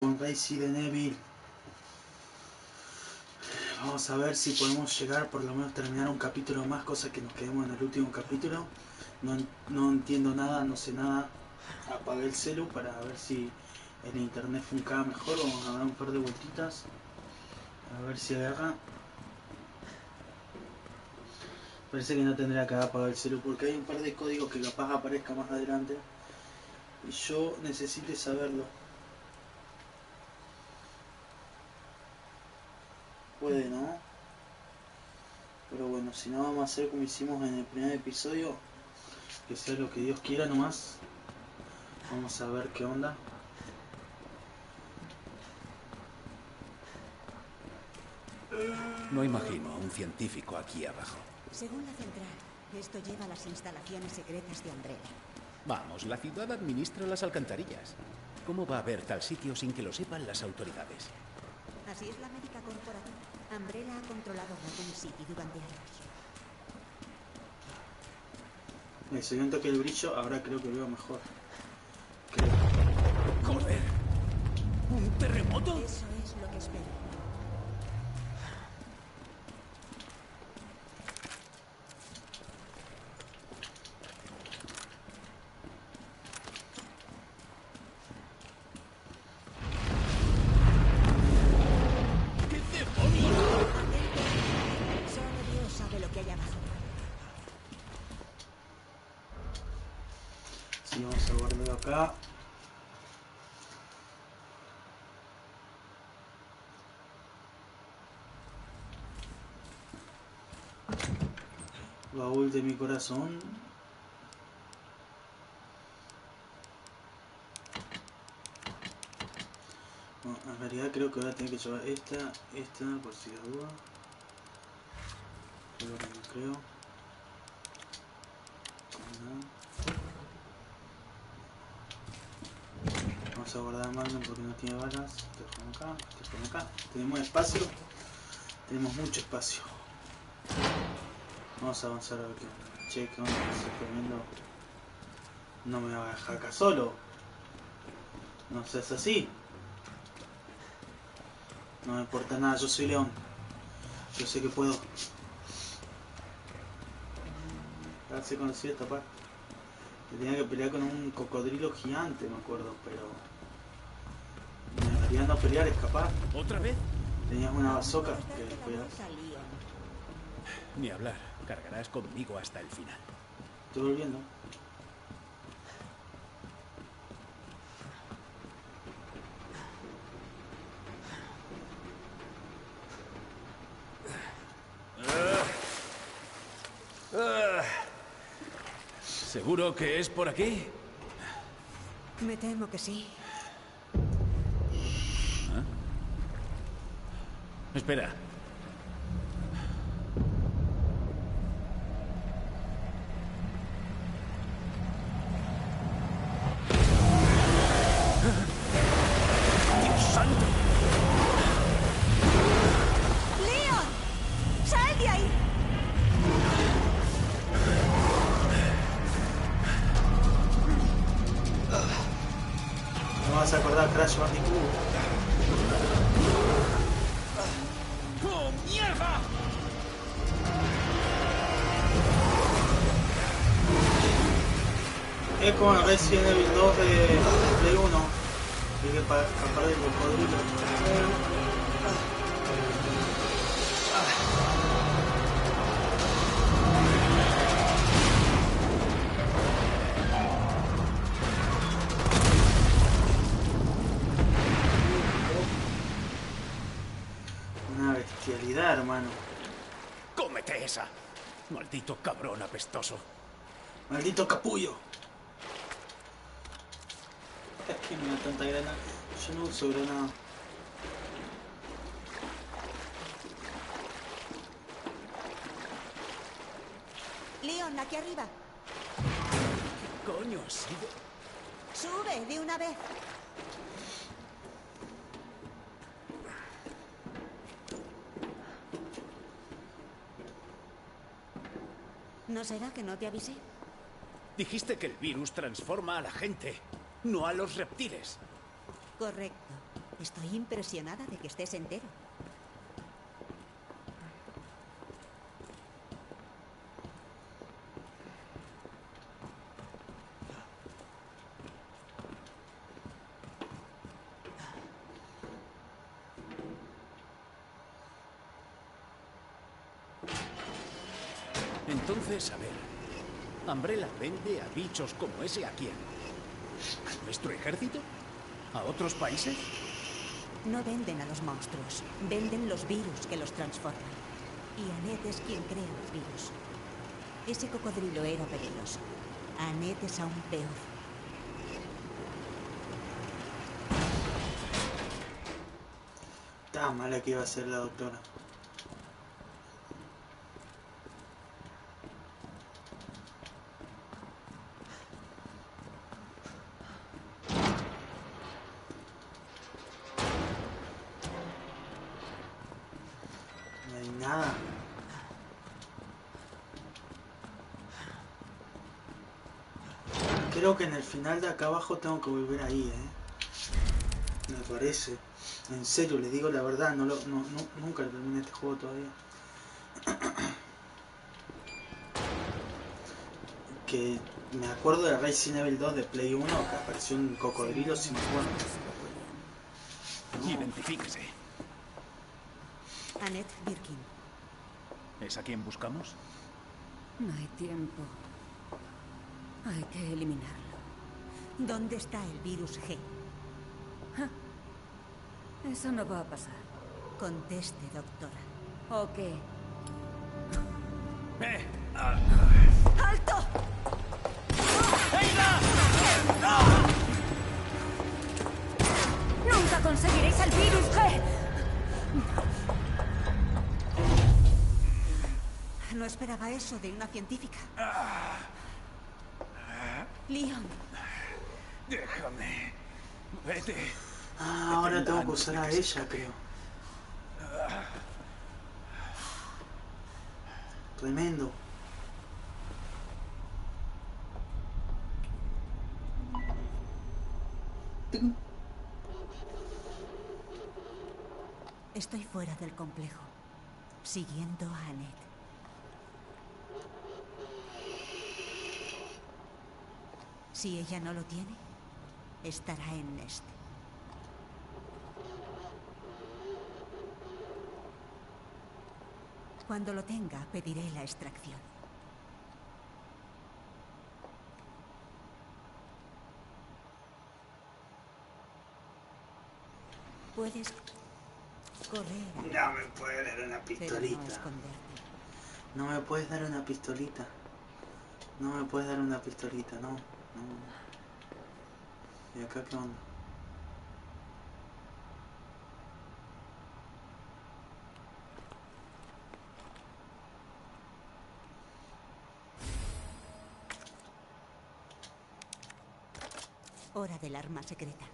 Con Resident Evil. Vamos a ver si podemos llegar, por lo menos terminar un capítulo más, cosa que nos quedemos en el último capítulo. No entiendo nada, no sé nada. Apagué el celu para ver si el internet funcaba mejor. Vamos a dar un par de vueltitas a ver si agarra. Parece que no tendría que apagar el celu porque hay un par de códigos que capaz aparezca más adelante y yo necesite saberlo. Puede, ¿no? Pero bueno, si no, vamos a hacer como hicimos en el primer episodio, que sea lo que Dios quiera nomás. Vamos a ver qué onda. No imagino a un científico aquí abajo. Según la central, esto lleva a las instalaciones secretas de Umbrella. Vamos, la ciudad administra las alcantarillas. ¿Cómo va a haber tal sitio sin que lo sepan las autoridades? Así es la América corporativa. Umbrella ha controlado Raccoon City durante años. Se dio un toque el brillo, ahora creo que veo mejor. Creo. ¡Joder! ¿Un terremoto? Eso es lo que espero. ¿Qué demonios? Solo Dios sabe lo que hay abajo. Sí, vamos a guardarlo acá. Baúl de mi corazón. Bueno, en realidad creo que voy a tener que llevar esta por si la duda. Pero no creo. Nada. Vamos a guardar Magnum porque no tiene balas. Esto con acá, esto con acá. Tenemos espacio. Tenemos mucho espacio. Vamos a avanzar a ver qué onda. Che, qué onda, estoy comiendo. No me va a dejar acá solo. No seas así. No me importa nada, yo soy León. Yo sé que puedo. Ya se conocía esta parte. Tenía que pelear con un cocodrilo gigante, me acuerdo, pero... me deberían no pelear, escapar. ¿Otra vez? Tenías una bazooka Vamos a que darte la podías... vuelta, Leon. Ni hablar. Cargarás conmigo hasta el final. Estoy volviendo. ¿Seguro que es por aquí? Me temo que sí. Espera. ¡Dios santo! ¡Leon! ¡Sal de ahí! No vas a acordar Crash Bandicoot. ¡Oh, mierda! Es como el Resident Evil 2 de Play 1. Hay que escapar del cocodrilo. Una bestialidad, hermano. ¡Cómete esa! Maldito cabrón apestoso. Maldito capullo. Es que me da tanta granada. Yo no uso granada. Leon, aquí arriba. ¿Qué coño ha sido? Sube de una vez. ¿No será que no te avisé? Dijiste que el virus transforma a la gente, no a los reptiles. Correcto. Estoy impresionada de que estés entero. Entonces, a ver. ¿Umbrella vende a bichos como ese a quién? ¿A nuestro ejército? ¿A otros países? No venden a los monstruos, venden los virus que los transforman. Y Annette es quien crea los virus. Ese cocodrilo era peligroso. Annette es aún peor. Tan mala que iba a ser la doctora. No hay nada. Creo que en el final de acá abajo tengo que volver ahí, me parece. En serio, les digo la verdad, nunca terminé este juego todavía. Que me acuerdo de Resident Evil 2 de Play 1, que apareció un cocodrilo sin cuerno. Identifíquese. Annette Birkin. ¿Es a quien buscamos? No hay tiempo. Hay que eliminarlo. ¿Dónde está el virus G? Eso no va a pasar. Conteste, doctora. ¿O qué? ¡Alto! ¡Nunca conseguiréis el virus G! No esperaba eso de una científica. Leon. Déjame. Vete. Ahora tengo que usar a ella, creo. Tremendo. Estoy fuera del complejo, siguiendo a Annette. Si ella no lo tiene, estará en Nest. Cuando lo tenga, pediré la extracción. Puedes correr, No me puedes dar una pero no pistolita. esconderte. No me puedes dar una pistolita. No me puedes dar una pistolita, no. ¿Y acá qué onda? Hora del arma secreta.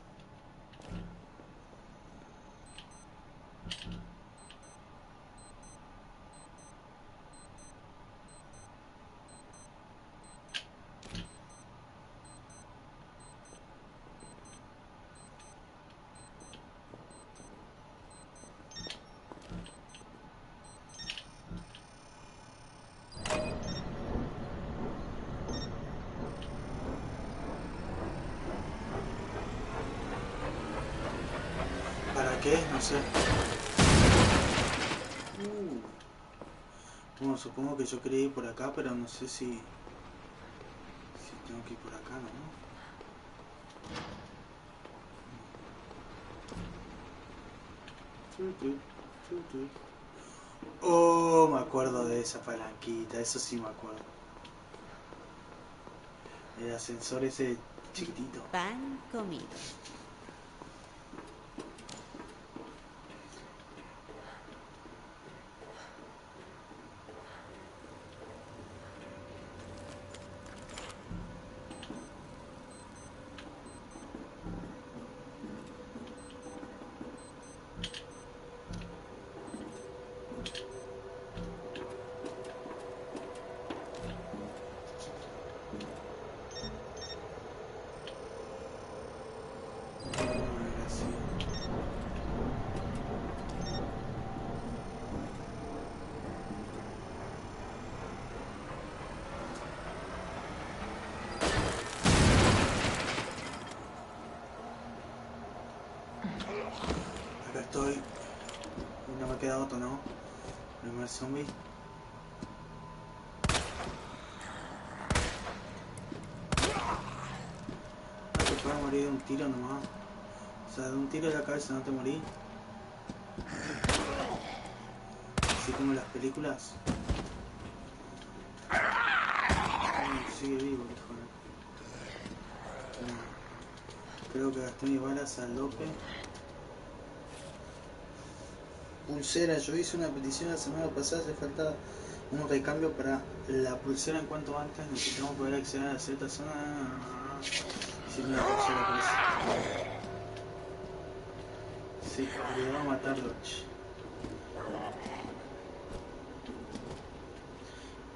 ¿Para qué? No sé. Bueno, supongo que yo quería ir por acá, pero no sé si tengo que ir por acá, ¿no? Oh, me acuerdo de esa palanquita, eso sí me acuerdo. El ascensor ese chiquitito. Pan comido. estoy. Y no me queda otro, ¿no? Primer zombie. No te puedes morir de un tiro nomás. O sea, de un tiro de la cabeza no te morís. Así como en las películas. Sigue vivo, hijo. Creo que gasté mis balas al López. Pulsera, yo hice una petición la semana pasada, hace falta un recambio para la pulsera en cuanto antes. Necesitamos poder acceder a cierta zona. Si no, la pulsera por eso. Sí, obligado a matarlo.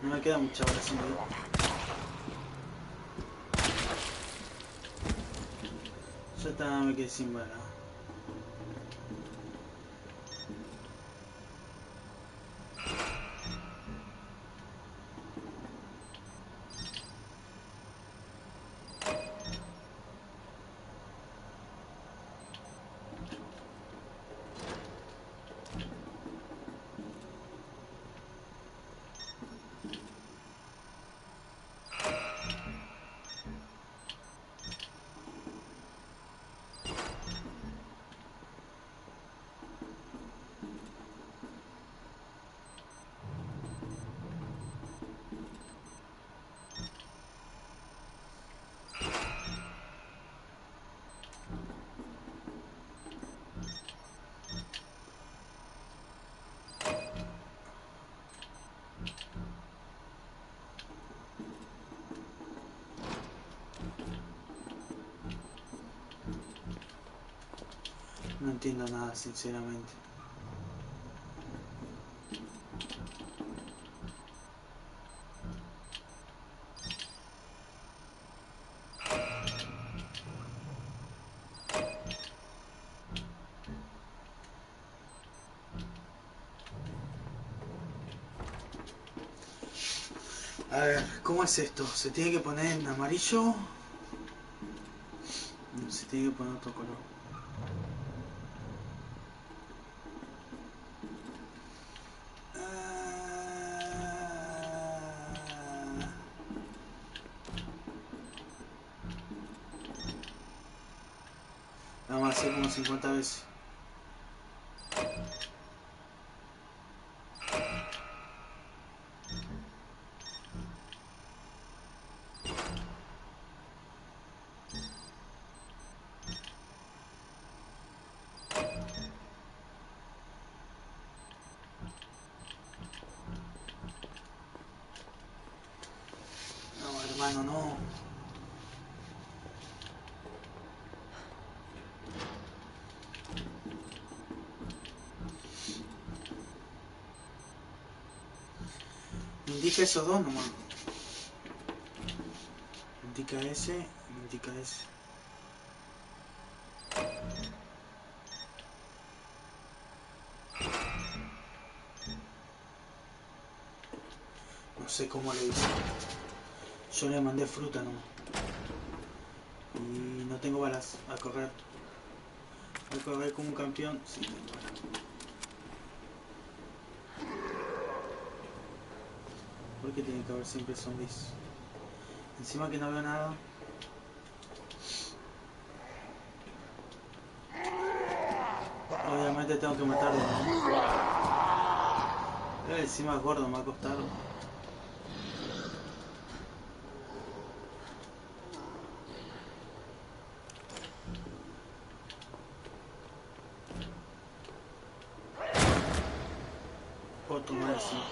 No me queda mucha bala sin ver. Ya está, me quedé sin bala. No entiendo nada, sinceramente. A ver, ¿cómo es esto? ¿Se tiene que poner en amarillo? Se tiene que poner otro color. Vamos a hacer como 50 veces. No, hermano, no. Indica esos dos nomás. Indica ese, indica ese. No sé cómo le hice. Yo le mandé fruta nomás. Y no tengo balas. A correr. A correr como un campeón. Sí, tengo balas. ¿Por qué tiene que haber siempre zombies? Encima que no veo nada. Obviamente tengo que matarlo, ¿no? Encima es gordo, me va a costar. Otro más, sí.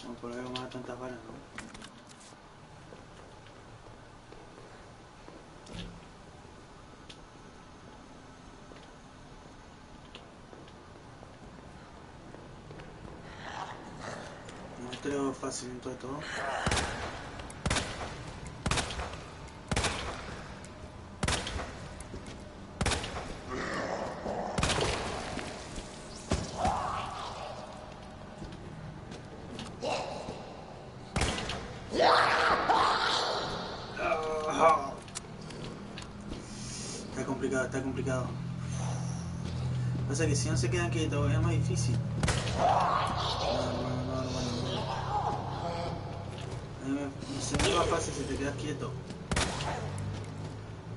No, por algo me da tantas balas, ¿no? Muestreo fácil en todo. complicado, está complicado. Pasa que si no se quedan quietos es más difícil. No, hermano. Se me va fácil si te quedas quieto.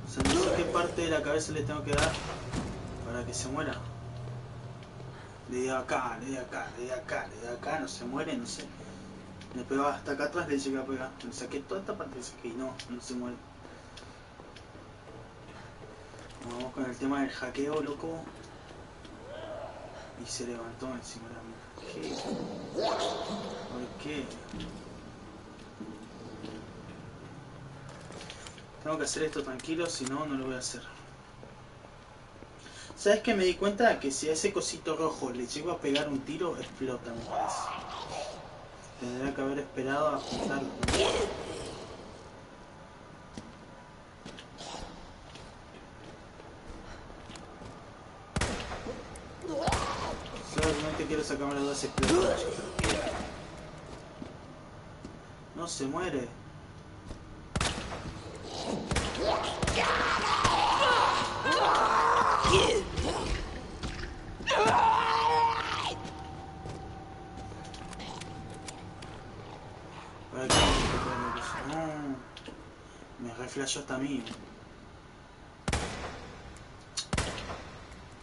O sea, no sé qué parte de la cabeza le tengo que dar para que se muera. Le di acá, no se muere, no sé. Le pegaba hasta acá atrás, le llegué a pegar. Le saqué toda esta parte, le saqué y no se muere. Vamos con el tema del hackeo, loco. Y se levantó encima de mí. ¿Qué? ¿Por qué? Tengo que hacer esto tranquilo, si no, no lo voy a hacer. ¿Sabes qué? Me di cuenta que si a ese cosito rojo le llego a pegar un tiro, explota, me parece. Tendría que haber esperado a juntarlo. Solamente quiero sacarme las dos explosiones. No se muere. ¿Para qué? No. Me reflashó hasta a mí.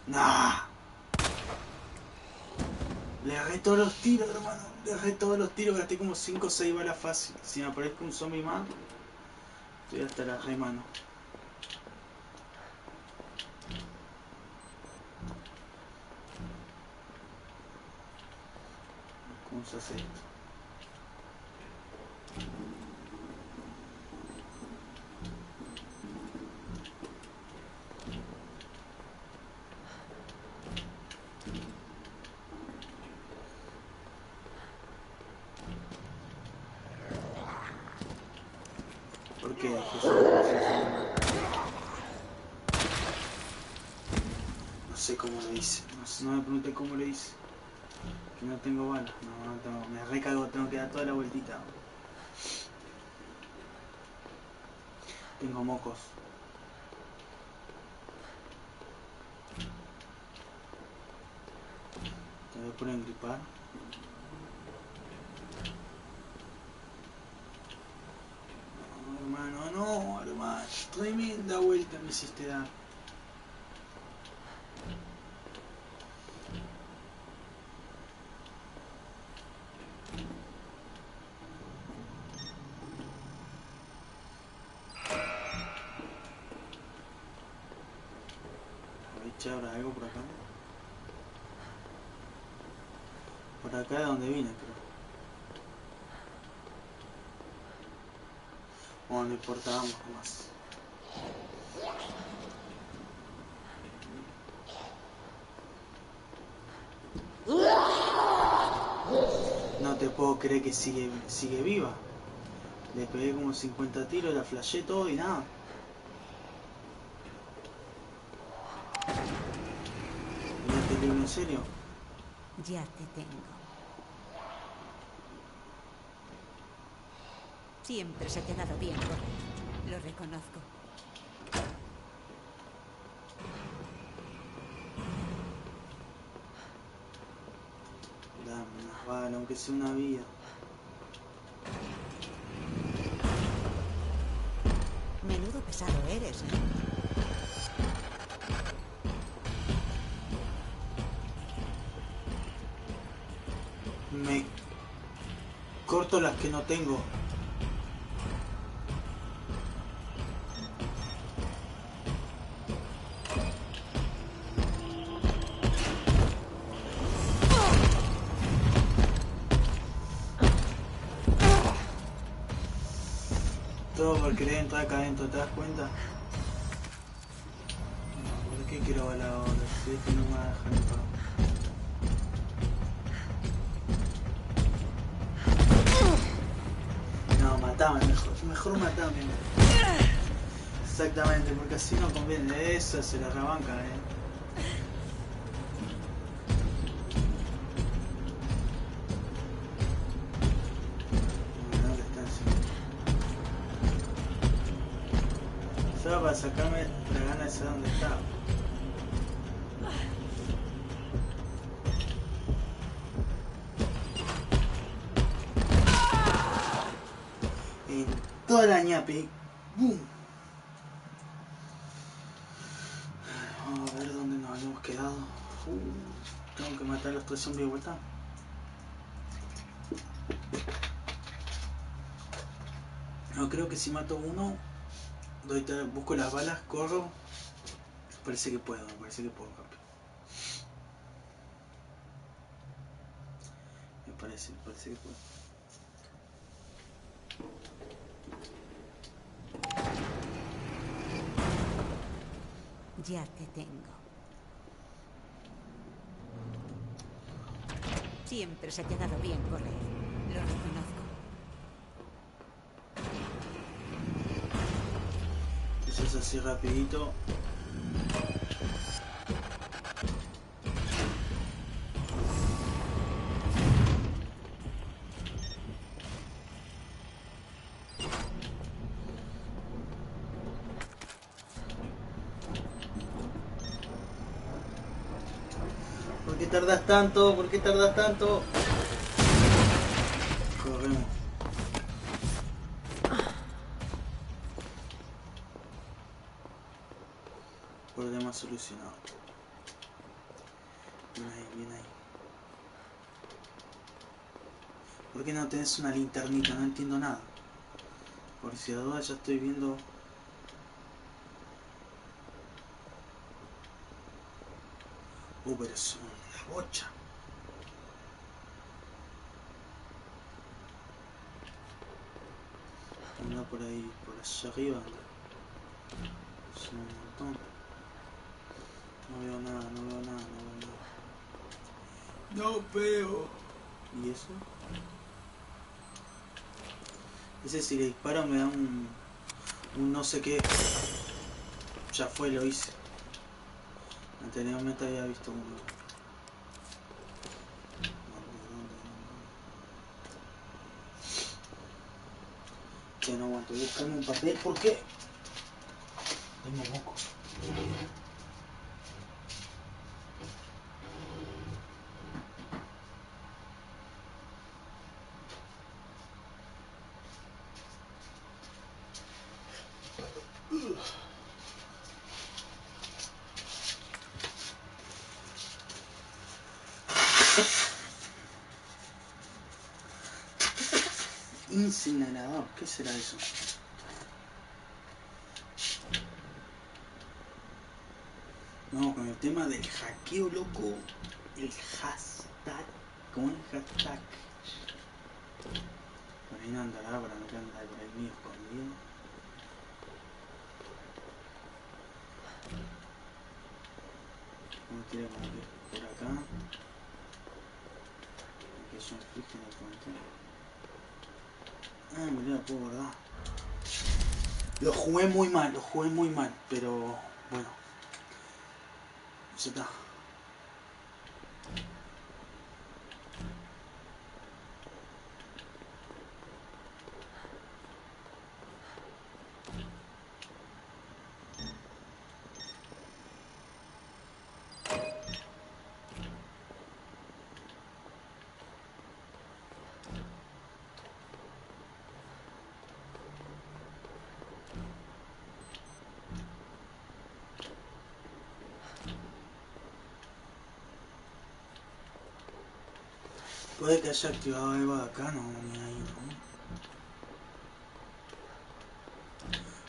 Nah. Le agarré todos los tiros, hermano. Le agarré todos los tiros. Gasté como 5 o 6 balas fácil. Si me aparezca un zombie más, estoy hasta la re mano. ¿Cómo se hace esto? ¿Por qué? No sé cómo lo hice. No me pregunté cómo lo hice. Que no tengo balas. No tengo. Me recago, tengo que dar toda la vueltita. Tengo mocos. Te voy a poner en gripar. No, hermano. Tremenda vuelta me hiciste dar. ¿Habrá algo por acá? Por acá es donde vine, creo. Bueno, no importa, vamos más. No te puedo creer que sigue viva. Le pegué como 50 tiros, la flashé todo y nada. ¿En serio? Ya te tengo. Siempre se te ha dado bien correr. Lo reconozco. Dame unas balas, aunque sea una vida. Menudo pesado eres, ¿eh? Me corto las que no tengo. Todo por querer entrar acá adentro, ¿te das cuenta? No, ¿por qué quiero balar ahora? Si es que no me va a dejar entrar. Matame, mejor matame. Exactamente, porque así no conviene. Esa se la rebanca, ¿Sabes acá para sacarme la gana de saber dónde está. En toda la ñape. ¡Bum! Vamos a ver dónde nos habíamos quedado. Tengo que matar a los 3 zombies de vuelta. No, creo que si mato uno, busco las balas, corro. Parece que puedo rápido. Me parece que puedo. Ya te tengo. Siempre se te ha dado bien correr. Lo reconozco. Eso es así rapidito. ¿Por qué tardas tanto? ¿Por qué tardas tanto? Corremos. Problema solucionado. Bien ahí, bien ahí. ¿Por qué no tenés una linternita? No entiendo nada. Por si la duda ya estoy viendo. Pero es una bocha. Anda por ahí, por allá arriba. Es un montón. No veo nada. No veo. ¿Y eso? Ese si le disparo me da un no sé qué. Ya fue, lo hice. Anteriormente había visto uno. Que no aguanto. Voy a buscarme un papel porque tengo moco. Incinerador, ¿qué será eso? Vamos con el tema del hackeo, loco. El hashtag. ¿Cómo es el hashtag? Por ahí no andará, para no que andar por ahí mío escondido. No quiere como que por acá. Aquí es un flick en el comentario. Ah, mirá, lo puedo guardar. Lo jugué muy mal, pero bueno. Ya está. Puede que haya activado algo de acá, no, ni ahí, ¿no?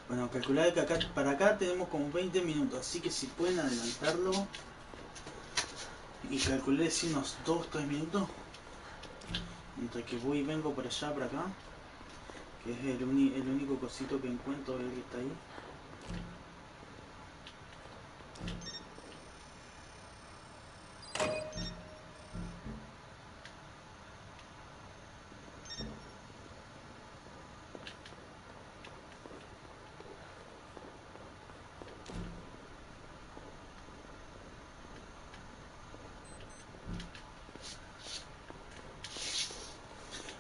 Bueno, calcular que acá, para acá tenemos como 20 minutos, así que si pueden adelantarlo y calculé si unos 2-3 minutos entre que voy y vengo por allá, para acá, que es el único cosito que encuentro, el que está ahí.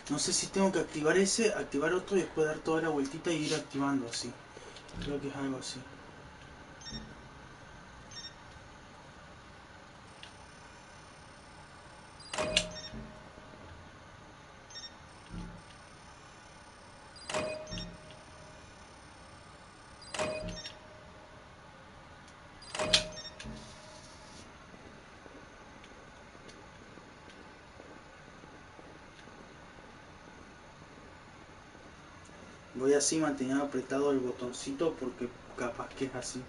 No sé si tengo que activar ese, activar otro y después dar toda la vueltita y ir activando así. Creo que es algo así. Voy así manteniendo apretado el botoncito porque capaz que es así.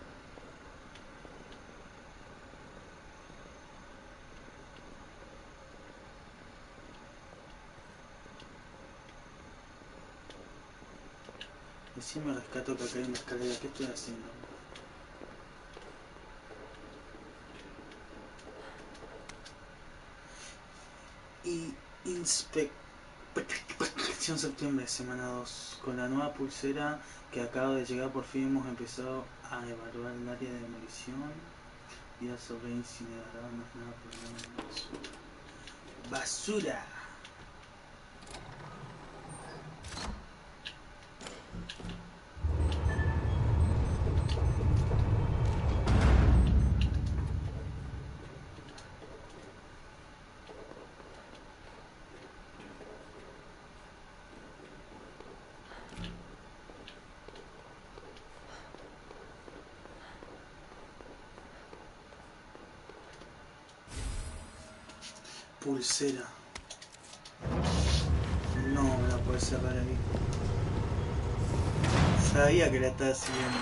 Y si me rescato que acá hay una escalera. ¿Qué estoy haciendo? Y Inspección septiembre, semana 2. Con la nueva pulsera que acaba de llegar, por fin hemos empezado a evaluar el área de demolición. Ya sobre incinerador, no es nada problema de basura. ¡Basura! Pulsera. No me la puedes cerrar ahí. Sabía que la estaba siguiendo.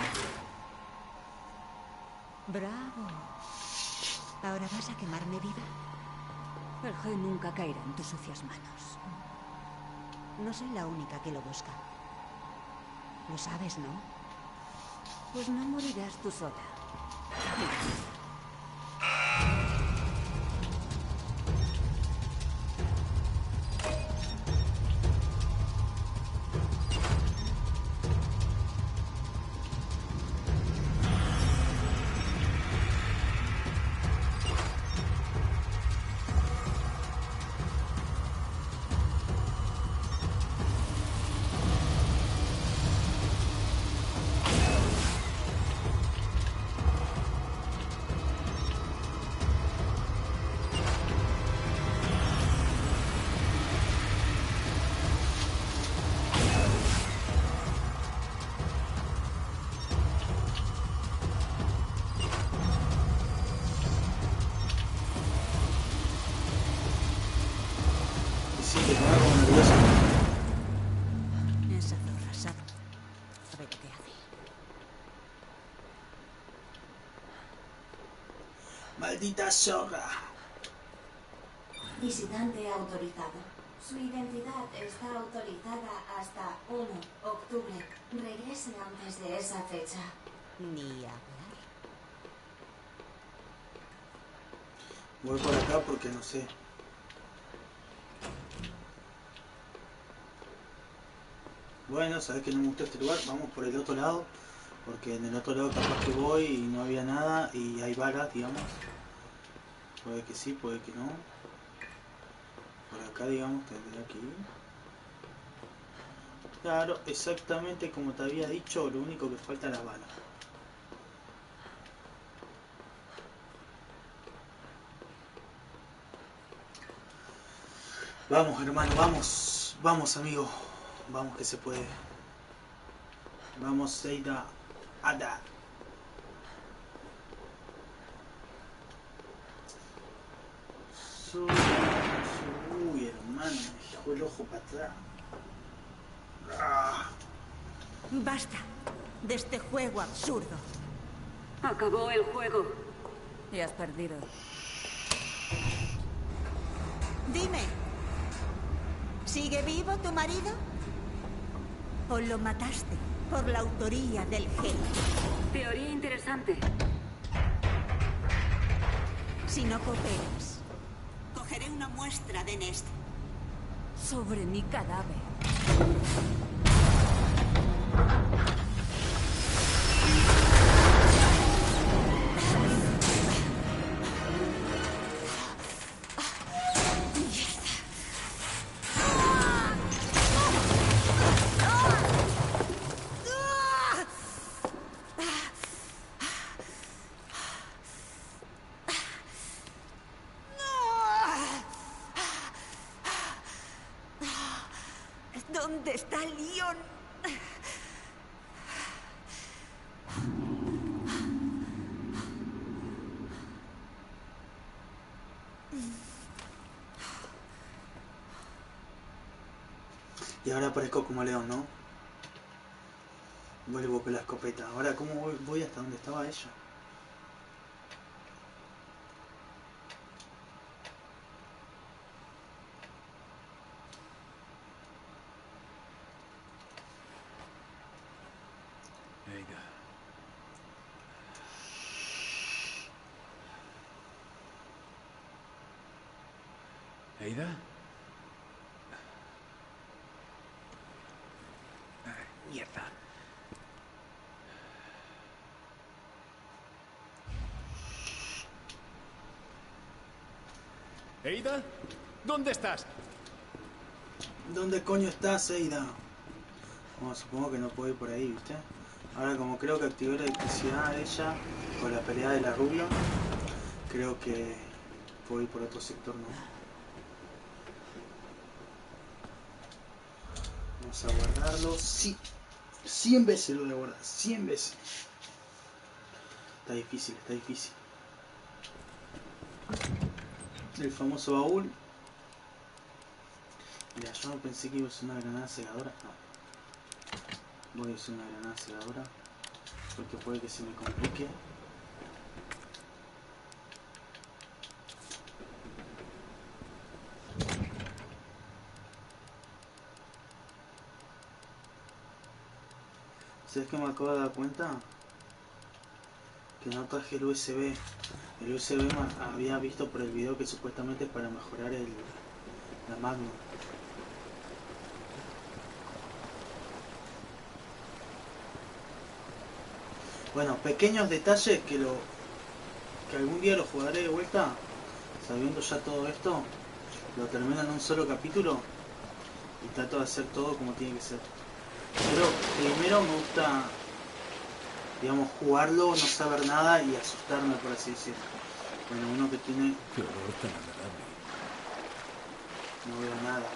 Bravo. ¿Ahora vas a quemarme viva? El G nunca caerá en tus sucias manos. No soy la única que lo busca. Lo sabes, ¿no? Pues no morirás tú sola. Sí, te pongo como nervioso. Esa zorra sabe. A ver qué hace. Maldita zorra. Visitante autorizado. Su identidad está autorizada hasta 1 octubre. Regrese antes de esa fecha. Ni hablar. Voy por acá porque no sé. Bueno, sabes que no me gusta este lugar, vamos por el otro lado, porque en el otro lado capaz que voy y no había nada y hay varas, digamos. Puede que sí, puede que no. Por acá, digamos, tendría que ir. Claro, exactamente como te había dicho, lo único que falta es las balas. Vamos, hermano, vamos. Vamos, amigo. Vamos que se puede. Vamos, Seida. Ada. Uy, hermano, me dejó el ojo para atrás. Ah. Basta de este juego absurdo. Acabó el juego. Y has perdido. Dime, ¿sigue vivo tu marido? ¿O lo mataste por la autoría del G? Teoría interesante. Si no cooperas, cogeré una muestra de Nest. Sobre mi cadáver. ¿Dónde está Leon? Y ahora aparezco como León, ¿no? Vuelvo con la escopeta. Ahora, ¿cómo voy hasta donde estaba ella? ¿Ada? Mierda. ¿Ada? ¿Dónde estás? ¿Dónde coño estás, Ada? Bueno, supongo que no puedo ir por ahí, ¿viste? Ahora, como creo que activé la electricidad de ella con la pelea de la rubia, creo que puedo ir por otro sector, ¿no? Vamos a guardarlo. Sí, 100 veces lo voy a guardar, 100 veces. Está difícil, está difícil. El famoso baúl. Mira, yo no pensé que iba a ser una granada cegadora. No. Voy a usar una granada cegadora porque puede que se me complique. ¿Sabes qué me acabo de dar cuenta? Que no traje el USB. El USB había visto por el video que supuestamente es para mejorar la Magnum. Bueno, pequeños detalles que algún día lo jugaré de vuelta, sabiendo ya todo esto, lo termino en un solo capítulo y trato de hacer todo como tiene que ser. Pero primero me gusta, digamos, jugarlo, no saber nada y asustarme, por así decirlo. Bueno, uno que tiene... Qué olor tan agradable. No veo nada.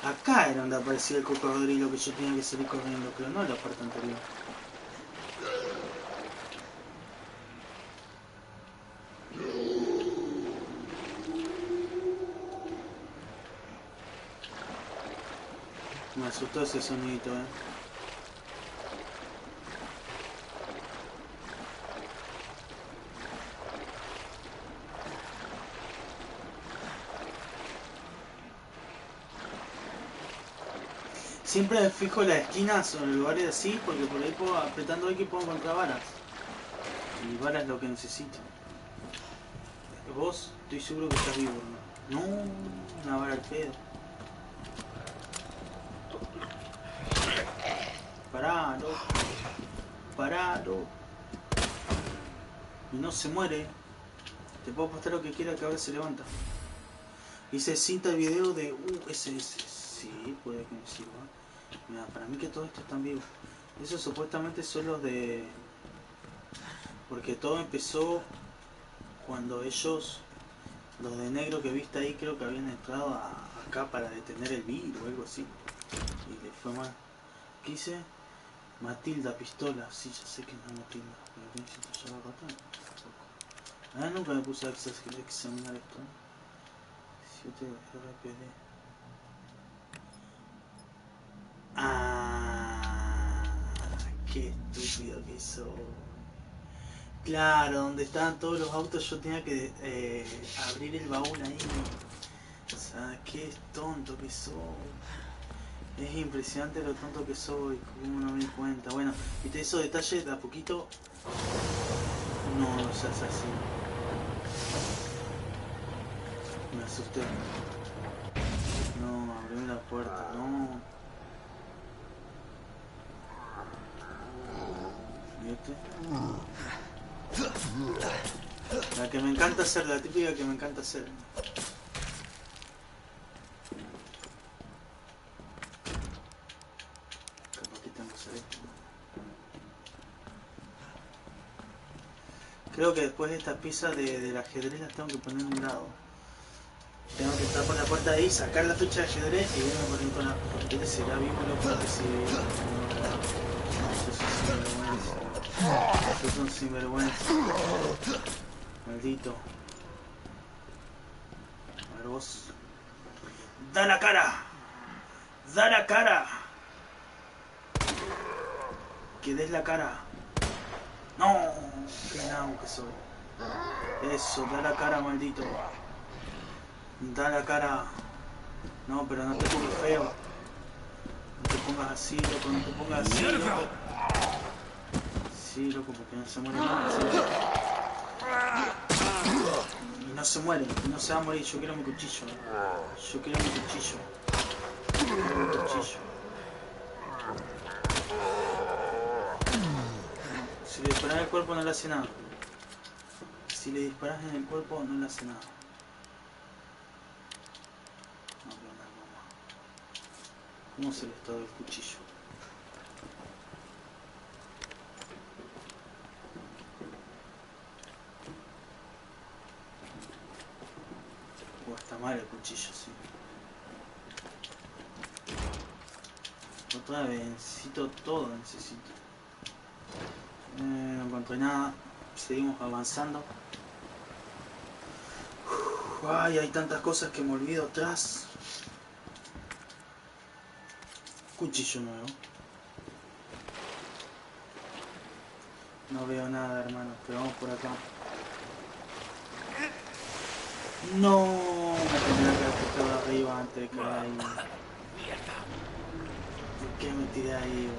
Acá era donde aparecía el cocodrilo que yo tenía que salir corriendo, pero no en la parte anterior. Me asustó ese sonidito, Siempre me fijo en las esquinas o en lugares así, porque por ahí apretando X puedo encontrar varas. Y varas es lo que necesito. Vos, estoy seguro que estás vivo, ¿no? No, una vara al pedo. Pará, loco. Pará, loco. Y no se muere. Te puedo apostar lo que quiera que ahora se levanta. Dice cinta el video de ese. Sí, puede que me sirva. Mira, para mí que todos estos están vivos. Esos supuestamente son los de... Porque todo empezó cuando ellos, los de negro que viste ahí, creo que habían entrado acá para detener el virus o algo así. Y le fue mal. ¿Qué hice? Matilda, pistola. Sí, ya sé que no es Matilda. Pero ¿qué necesito llevar ratón? Ah, nunca me puse a examinar esto. 7 RPD. Ah, qué estúpido que soy. Claro, donde estaban todos los autos yo tenía que abrir el baúl ahí. O sea, qué tonto que soy. Es impresionante lo tonto que soy, como no me di cuenta. Bueno, viste esos detalles de a poquito. No, no seas así. Me asusté. No, abrime la puerta, no. ¿Viste? La que me encanta hacer, la típica que me encanta hacer. Capaz que tengo que hacer esto. Creo que después de estas piezas del ajedrez las tengo que poner en un lado. Tengo que entrar por la puerta ahí, sacar la ficha de ajedrez y irme por dentro la... Este será bien loco que si... Estos son sinvergüenza. Maldito. A ver vos. ¡Da la cara! ¡Da la cara! ¡Que des la cara! ¡No! ¡Qué nabo que soy! Eso, da la cara, maldito. Da la cara. No, pero no te pongas feo. No te pongas así, loco, no te pongas así, loco. Sí, loco, porque no se muere más. Y no se muere, y no se va a morir. Yo quiero mi cuchillo. Yo quiero mi cuchillo. Yo quiero mi cuchillo. Si le disparas en el cuerpo no le hace nada. Si le disparas en el cuerpo no le hace nada. No veo nada más. ¿Cómo es el estado del cuchillo? Está mal el cuchillo, sí. Otra vez, necesito todo, necesito. No encontré nada. Seguimos avanzando. Ay, hay tantas cosas que me olvido atrás. Cuchillo nuevo. No veo nada, hermano, pero vamos por acá. No, me tenía que haber quedado arriba antes de caer ahí. ¿Por qué me tiré ahí?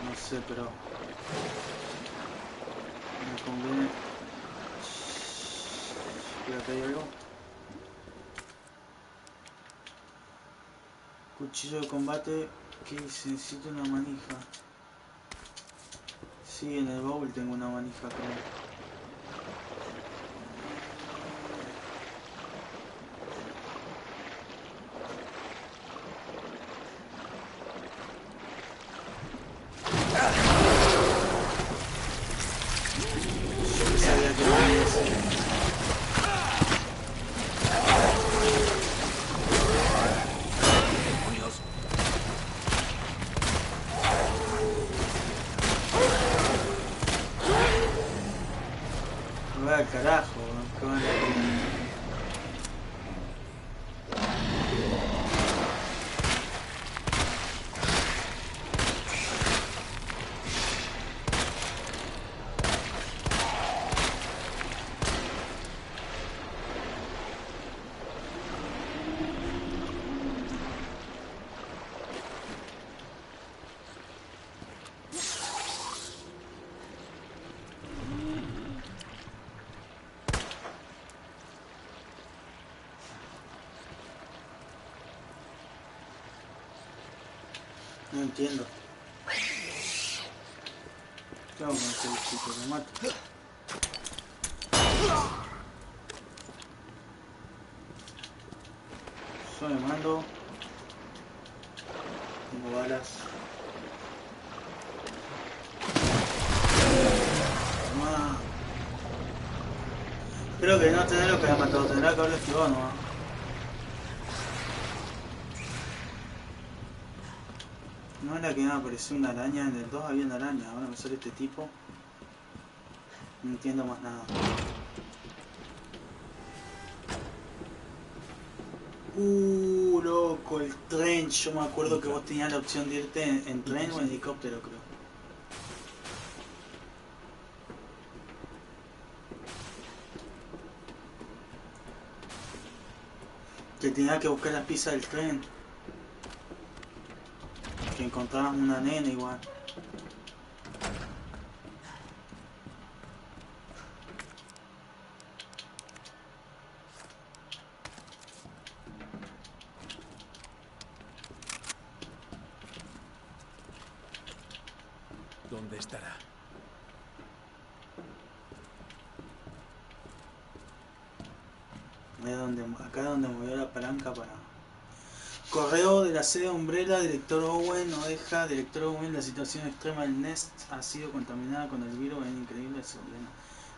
No sé, pero me conviene. Espérate, ¿hay algo? Cuchillo de combate. ¿Qué dice? Necesito una manija. Sí, en el baúl tengo una manija, creo. Al carajo, qué van a... No entiendo. ¿Qué hago con este bichito? Lo mato. Yo me mando. Tengo balas. Toma. Creo que no tendrá que haber matado, tendrá que haberlo esquivado nomás. No era que me apareció una araña, en el 2 había una araña, ahora me sale este tipo. No entiendo más nada. Loco, el tren. Yo me acuerdo que vos tenías la opción de irte en tren o en helicóptero, creo. Que tenías que buscar las piezas del tren. Que encontrabas una nena igual. ¿Dónde estará? Acá es donde movió la palanca para Correo de la sede Umbrella, director Owen no deja, director Owen, la situación extrema del Nest ha sido contaminada con el virus, es increíble, se ordena.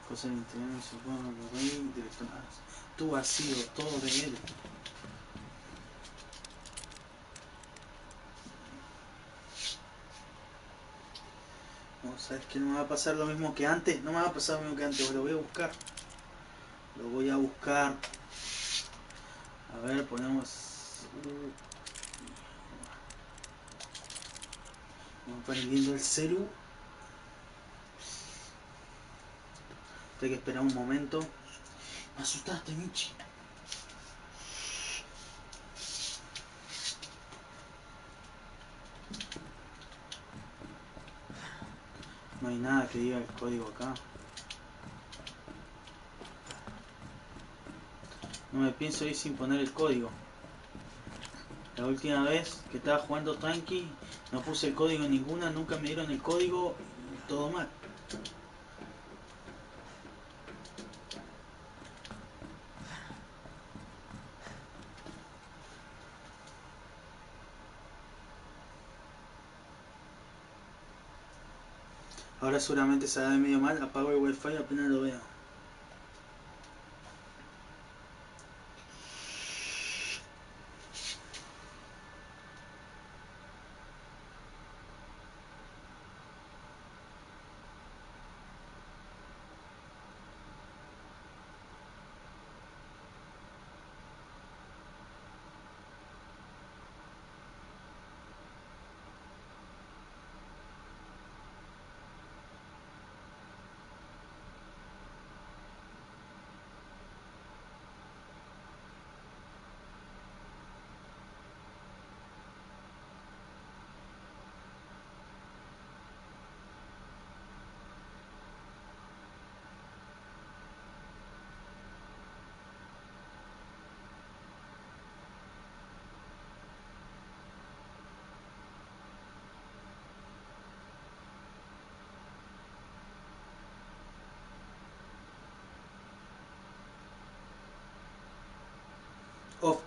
Cosas del interior, no se puede, director, tú has sido todo de él. No, ¿sabes qué? No me va a pasar lo mismo que antes, no me va a pasar lo mismo que antes, lo voy a buscar. Lo voy a buscar. A ver, ponemos... Vamos prendiendo el celu. Hay que esperar un momento. Me asustaste, Michi. No hay nada que diga el código acá. No me pienso ir sin poner el código. La última vez que estaba jugando tranqui, no puse el código en ninguna, nunca me dieron el código y todo mal. Ahora seguramente se de medio mal, apago el wifi apenas lo veo.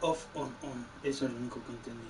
Off, on. Eso es lo único que entendí.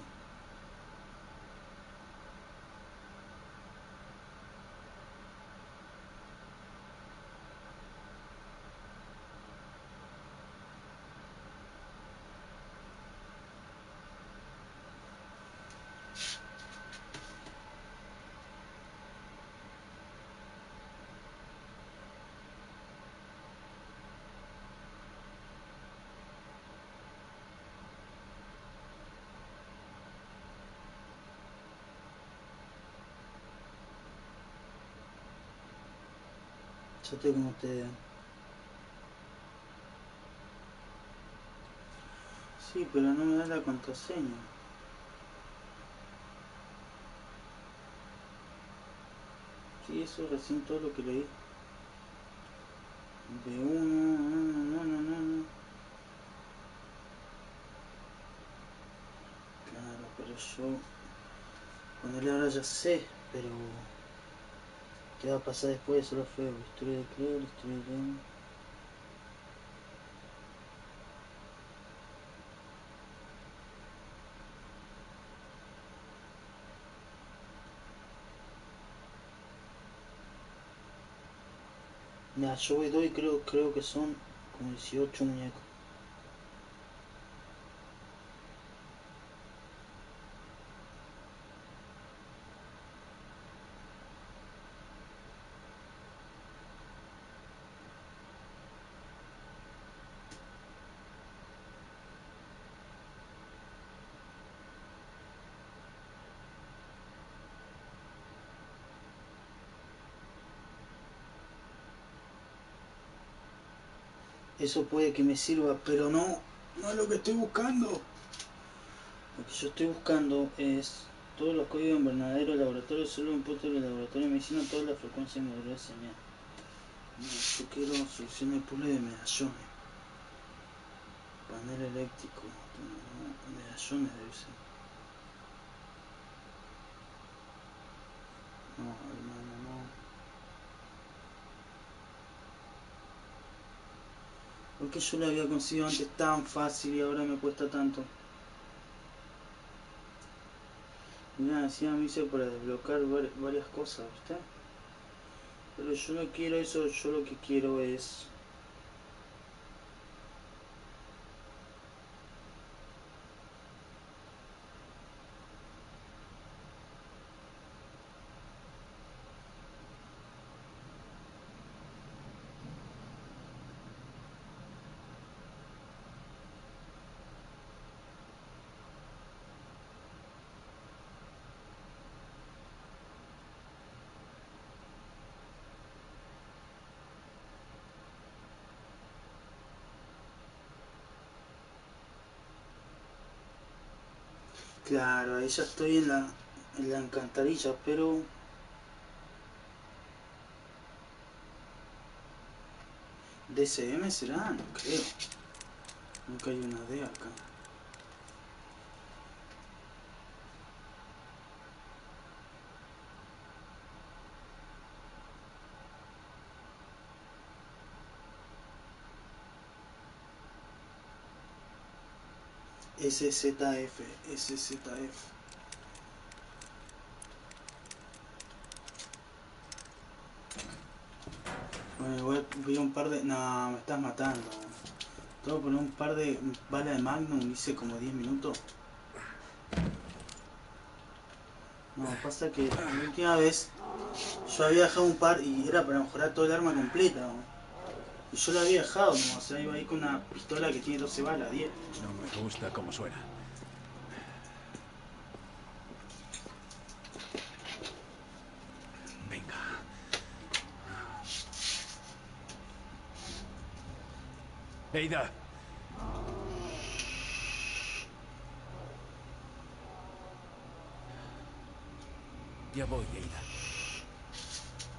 Yo estoy como ustedes. Sí, pero no me da la contraseña. Sí, eso es recién todo lo que leí. De uno, no. Claro, pero yo... Ponerle ahora ya sé, pero... ¿Qué va a pasar después? Eso es lo feo. Historia de Claire, historia de Len. Nah, yo voy doy, creo que son como 18 muñecos. Eso puede que me sirva, pero no es lo que estoy buscando. Lo que yo estoy buscando es todos los códigos invernaderos, laboratorio, solo impuestos del laboratorio de medicina, todas las frecuencias de modularidad señal. No, yo quiero soluciones de puzzle de medallones. Panel eléctrico, no, medallones debe ser. No, hermano, no. ¿Por qué yo lo había conseguido antes tan fácil y ahora me cuesta tanto? Mira, encima me hice para desbloquear varias cosas, ¿viste? Pero yo no quiero eso, yo lo que quiero es... Claro, ahí ya estoy en la alcantarilla, pero... ¿DCM será? No creo. Nunca hay una D acá. SZF, SZF. Bueno, voy a un par de... No, me estás matando. Tengo que poner un par de balas de Magnum, hice como 10 minutos. No, pasa que la última vez yo había dejado un par y era para mejorar todo el arma completa, ¿no? Y yo lo había dejado, ¿no? O sea, iba ahí con una pistola que tiene 12 balas, 10. No me gusta cómo suena. Venga. Ada. Ya voy, Ada.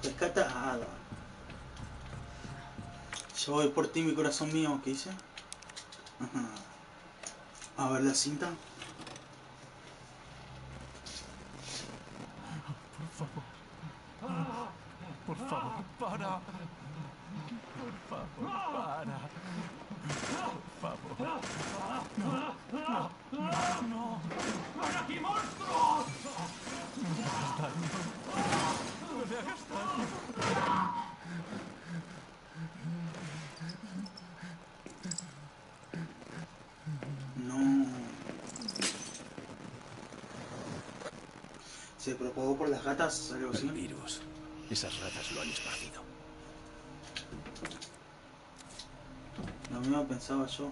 Rescata a Ada. Yo voy por ti, mi corazón mío, ¿qué dice? Ajá. A ver la cinta. Por favor. Por favor, para. Por favor, para. Por favor. No, no, no, no. ¡Ven aquí, monstruo! No me hagas daño. No me hagas daño. No. ¿Se propagó por las gatas? ¿Algo así? El virus. Esas ratas lo han esparcido. Lo mismo pensaba yo.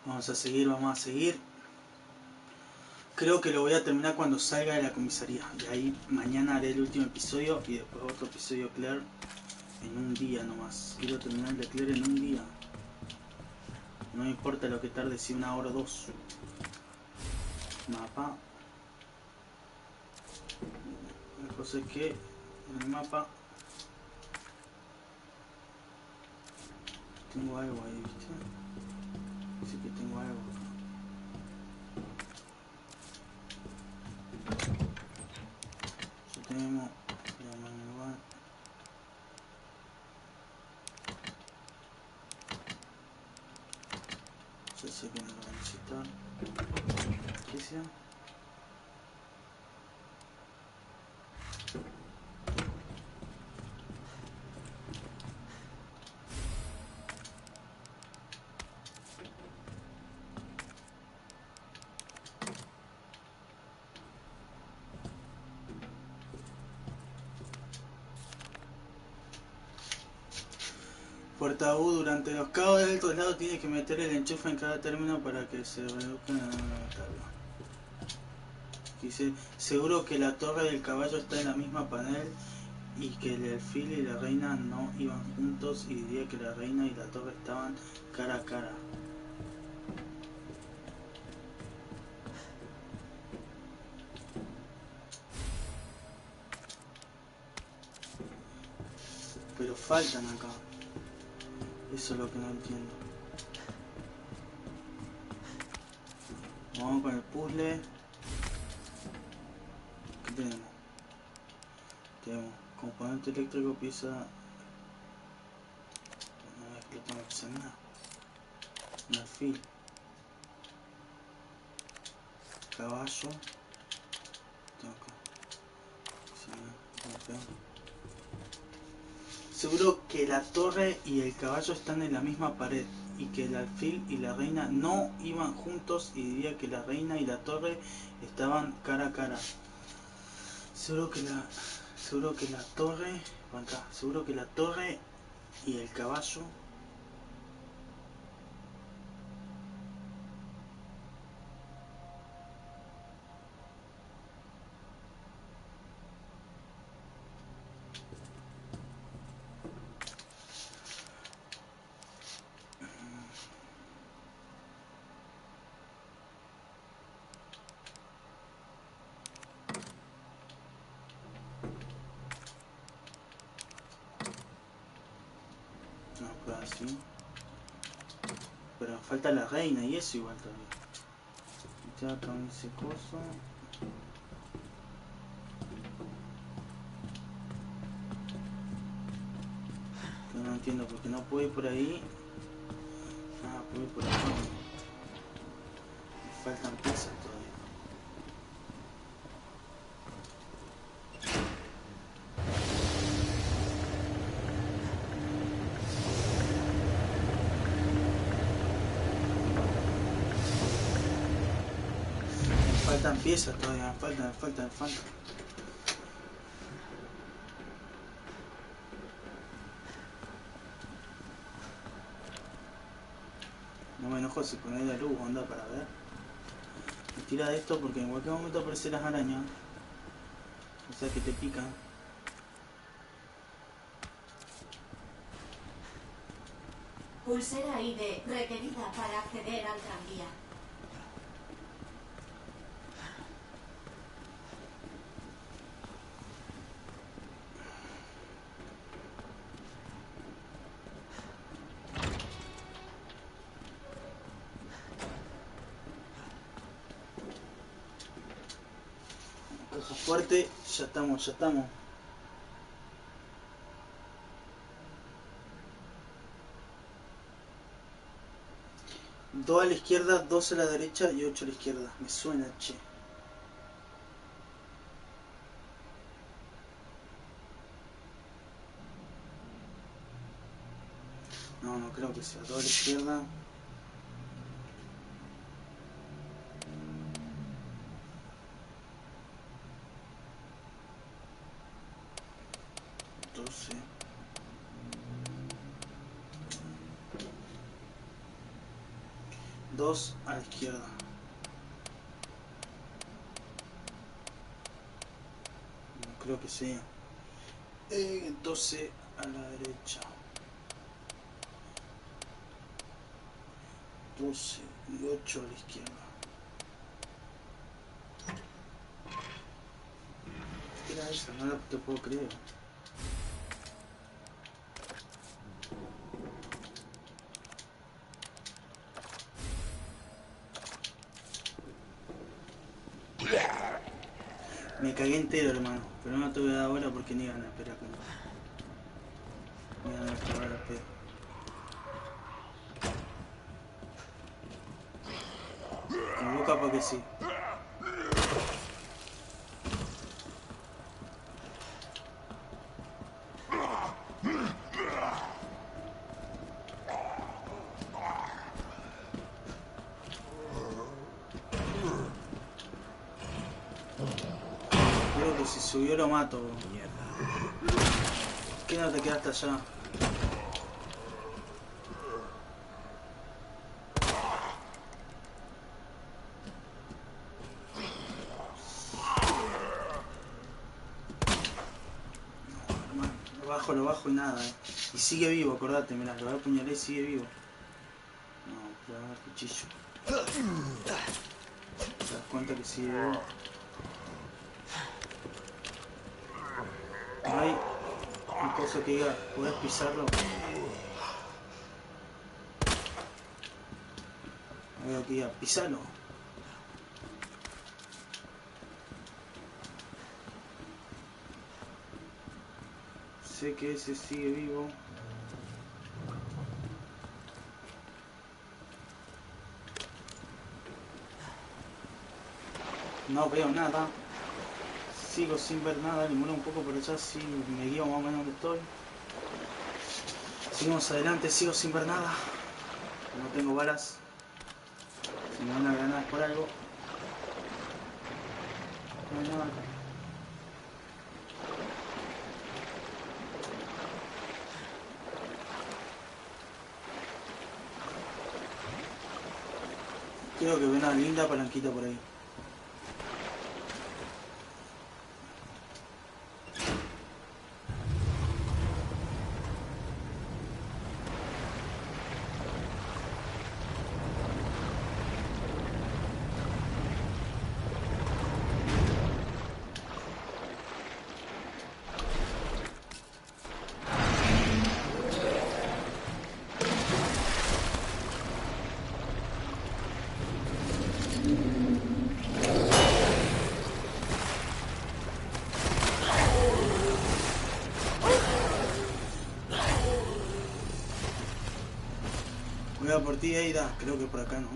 Vamos a seguir, vamos a seguir. Creo que lo voy a terminar cuando salga de la comisaría. Y ahí mañana haré el último episodio y después otro episodio Claire en un día nomás. Quiero terminar el de Claire en un día. No me importa lo que tarde, si 1 hora o 2. Mapa. La cosa es que en el mapa tengo algo ahí, ¿viste? Dice que tengo algo acá. Ya tenemos la manual. Ya sé que no lo voy a necesitar. ¿Qué sea? Puerta U, durante los cabos del otro lado tienes que meter el enchufe en cada término para que se reduzca la carga. Dice, seguro que la torre del caballo está en la misma panel y que el alfil y la reina no iban juntos y diría que la reina y la torre estaban cara a cara. Pero faltan acá. Eso es lo que no entiendo. Vamos con el puzzle. ¿Qué tenemos? Tenemos componente eléctrico, pieza... No mezclo. tengo que hacer nada. Un alfil. Caballo. Tengo que... Sí, campeón. Seguro que la torre y el caballo están en la misma pared y que el alfil y la reina no iban juntos, y diría que la reina y la torre estaban cara a cara. Seguro que la torre, acá, seguro que la torre y el caballo no, pues así. Pero falta la reina y eso igual todavía. Ya con ese coso. Que no entiendo porque no puedo ir por ahí. Ah, puedo ir por acá. Me faltan piezas todavía. Me faltan piezas todavía, me faltan. No me enojo si ponéis la luz, onda, para ver. Me tira de esto porque en cualquier momento aparecen las arañas. O sea que te pican. Pulsera ID requerida para acceder al tranvía. Caja fuerte, ya estamos. Dos a la izquierda, 2 a la derecha y 8 a la izquierda. Me suena, che. No creo que sea 2 a la izquierda. Dos a la izquierda. No creo que sea. 12 a la derecha. 12 y 8 a la izquierda. Era esa, no la te puedo creer. Me cagué entero, hermano. Pero no te voy a dar ahora porque ni ganas, espera que no. Ni ganas de probar el pedo. Convoca porque sí. Creo que si subió lo mato. Mierda. ¿Por qué no te quedaste allá? Lo bajo y nada, Y sigue vivo, acordate, mirá, lo voy a apuñalar y sigue vivo. No, pero va a dar cuchillo. ¿Te das cuenta que sigue vivo? No hay una cosa que diga, ¿podés pisarlo? Algo que diga, pisalo. Sé que ese sigue vivo. No veo nada. Sigo sin ver nada, le muero un poco por allá, sí, me guío más o menos donde estoy. Seguimos adelante, sigo sin ver nada. No tengo balas. Si me dan una granada es por algo. No hay nada acá. Creo que veo una linda palanquita por ahí. Voy a por ti, Aida. Creo que por acá no.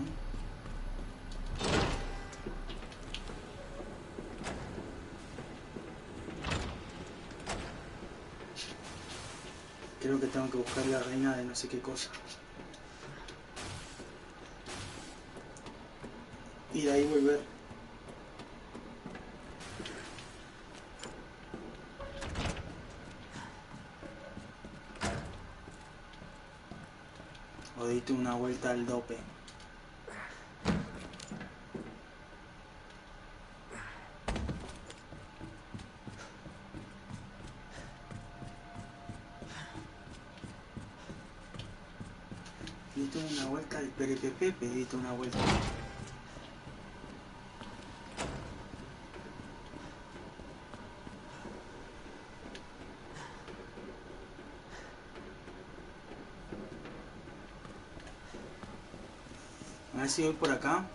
Creo que tengo que buscar la reina de no sé qué cosa. Y de ahí volver. O diste una vuelta al dope. Diste una vuelta al perepepe, diste una vuelta. A ver si voy por acá.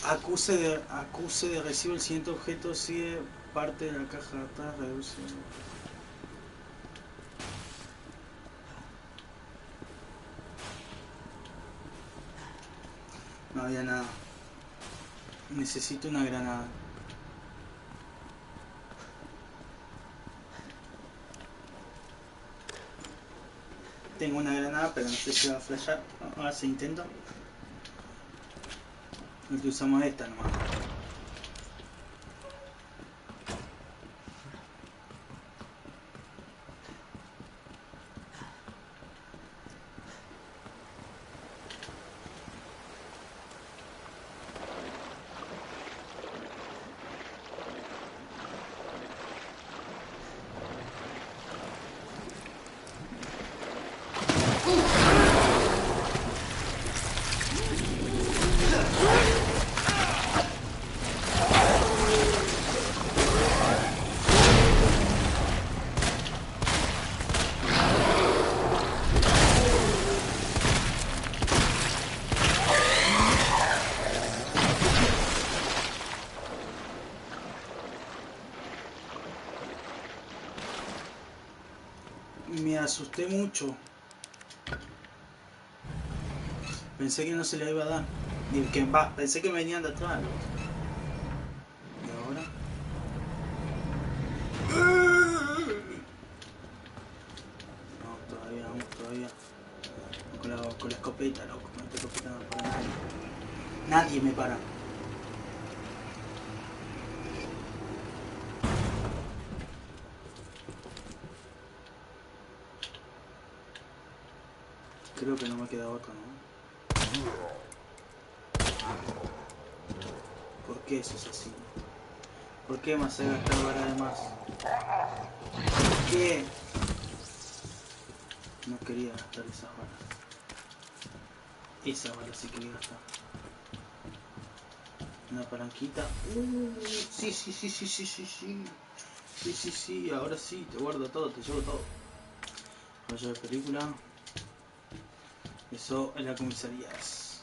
Acuse de recibo el siguiente objeto, sigue parte de la caja de atrás, reduce. No había nada. Necesito una granada. Tengo una granada, pero no sé si va a flashar. Ahora se intenta. Y usamos esta nomás. Me asusté mucho. Pensé que no se le iba a dar. Pensé que me venían de atrás. ¿Y ahora? No, todavía, vamos todavía. Con la escopeta, loco. Con esta escopeta no me para nadie. Nadie me para. Creo que no me queda otra, ¿no? ¿Por qué eso es así? ¿Por qué me hace gastar vara de más? ¿Por qué? No quería gastar esas balas. Esas balas sí quería gastar. Una palanquita. Sí, sí, sí, sí, sí, sí, sí. Sí, sí, sí, ahora sí, te guardo todo, te llevo todo. Rollo de película. Eso en la comisaría es.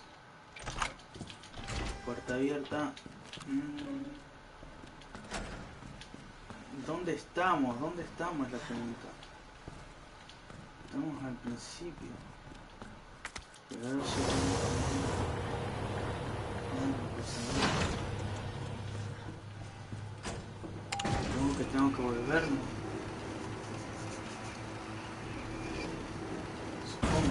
Puerta abierta. ¿Dónde estamos? ¿Dónde estamos es la pregunta? Estamos al principio. Pero ahora tengo que volverme. Supongo.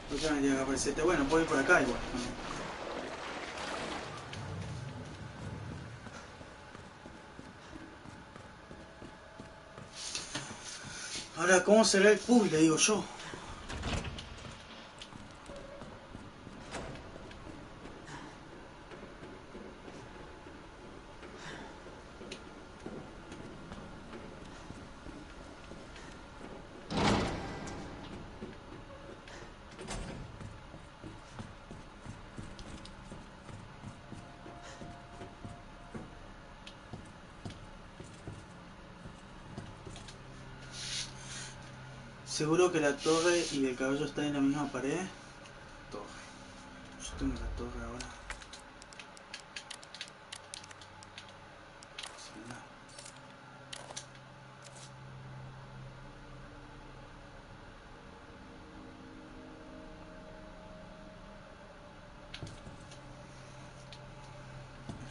¿Por qué me tiene que aparecerte? Bueno, puedo ir por acá igual. Ahora, ¿cómo será el puzzle? Digo yo. Seguro que la torre y el caballo están en la misma pared. Torre. Yo tengo la torre ahora.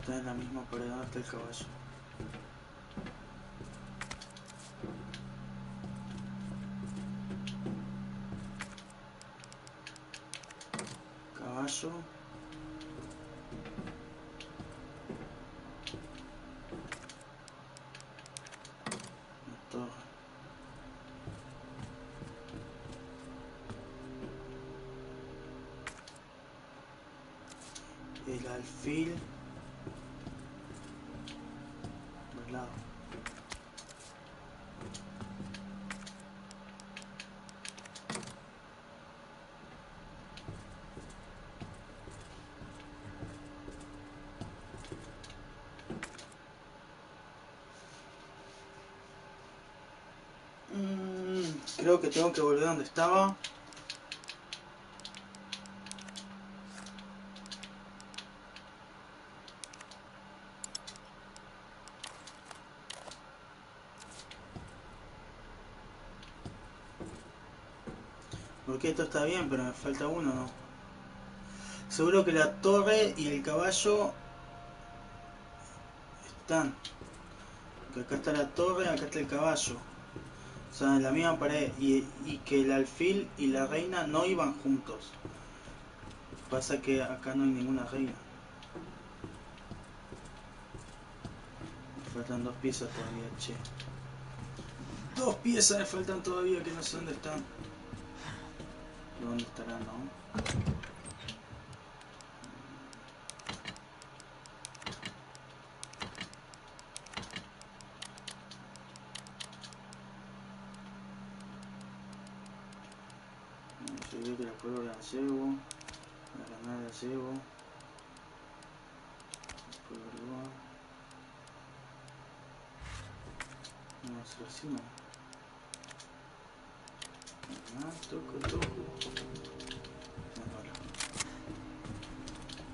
Está en la misma pared donde está el caballo. Caballo. La torre. El alfil. Del lado. Creo que tengo que volver donde estaba. Porque esto está bien, pero me falta uno, ¿no? Seguro que la torre y el caballo están. Porque acá está la torre, acá está el caballo. O sea, en la misma pared. Y que el alfil y la reina no iban juntos. Pasa que acá no hay ninguna reina. Me faltan 2 piezas todavía, che. 2 piezas me faltan todavía que no sé dónde están. ¿Dónde estarán, no? Yo creo que la prueba la llevo. La granada la llevo. No, se lo así no. Toco.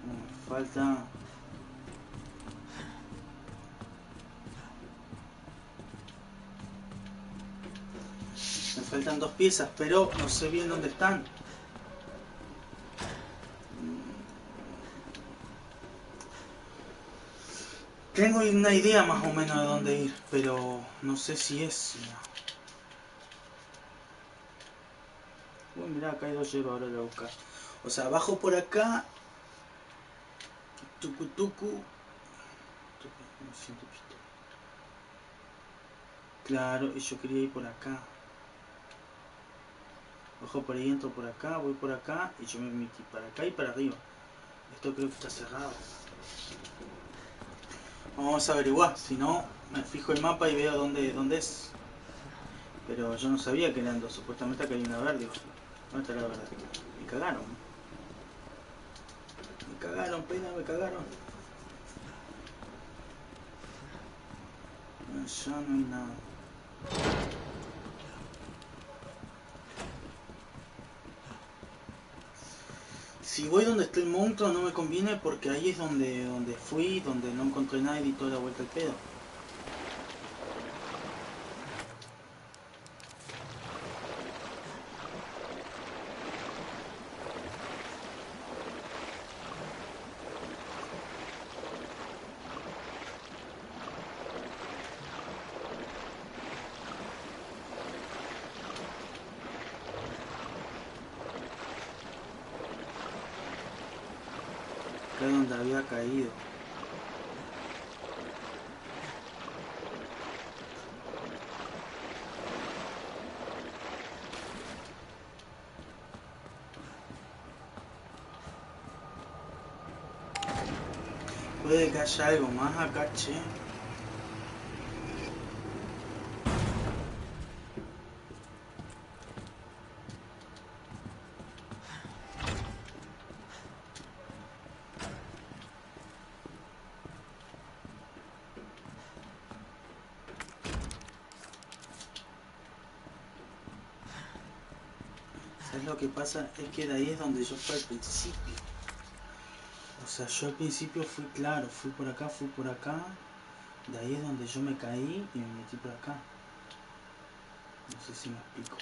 Me falta. Me faltan 2 piezas, pero no sé bien dónde están. Tengo una idea más o menos de dónde ir, pero no sé si es. Uy, mirá, acá hay 2 hierbas, ahora la voy a buscar. O sea, bajo por acá. Tucu. Claro, y yo quería ir por acá. Bajo por ahí, entro por acá, voy por acá y yo me metí para acá y para arriba. Esto creo que está cerrado. Vamos a averiguar, si no me fijo el mapa y veo dónde es. Pero yo no sabía que eran 2, supuestamente acá hay una verde. ¿Dónde está la verde? Me cagaron. Me cagaron, pena, me cagaron. Allá no hay nada. Si voy donde está el monstruo no me conviene porque ahí es donde fui, donde no encontré nada y di toda la vuelta al pedo. Acá es donde había caído. Puede que haya algo más acá, che. ¿Sabes lo que pasa? Es que de ahí es donde yo fui al principio. O sea, yo al principio fui claro, fui por acá, de ahí es donde yo me caí y me metí por acá. No sé si me explico.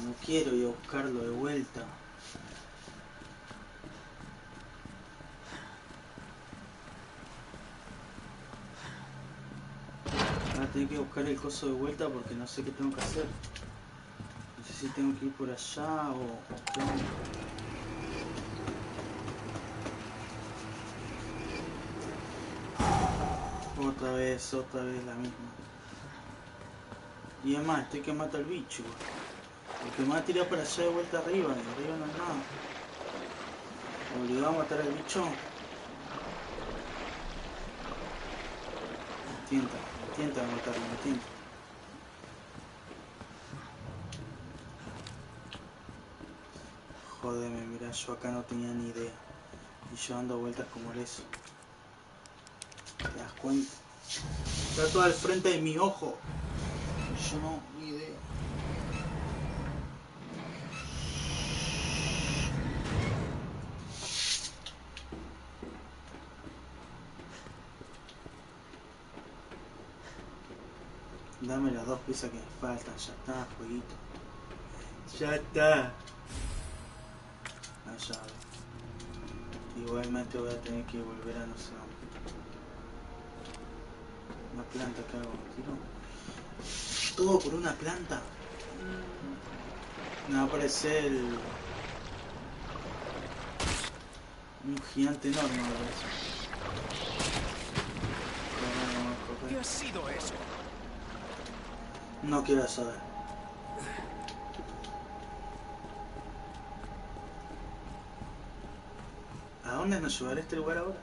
No quiero ir a buscarlo de vuelta. Ahora tengo que buscar el coso de vuelta porque no sé qué tengo que hacer. No sé si tengo que ir por allá o qué onda. Otra vez la misma. Y además, estoy que mata al bicho. Porque me va a tirar para allá de vuelta arriba, y arriba no hay nada. Obligado a matar al bicho. Intenta matarlo, intenta. Jódeme, mira, yo acá no tenía ni idea. Y yo dando vueltas como eso. ¿Te das cuenta? Está todo al frente de mi ojo. Yo no, ni idea. Dame las 2 piezas que me faltan, ya está, jueguito. Ya está. La llave. Igualmente voy a tener que volver a no sé dónde. Una planta que hago, tiro. Todo por una planta. Me va a aparecer un gigante enorme, me parece. ¿Qué ha sido eso? No quiero saber. ¿A dónde nos llevará este lugar ahora?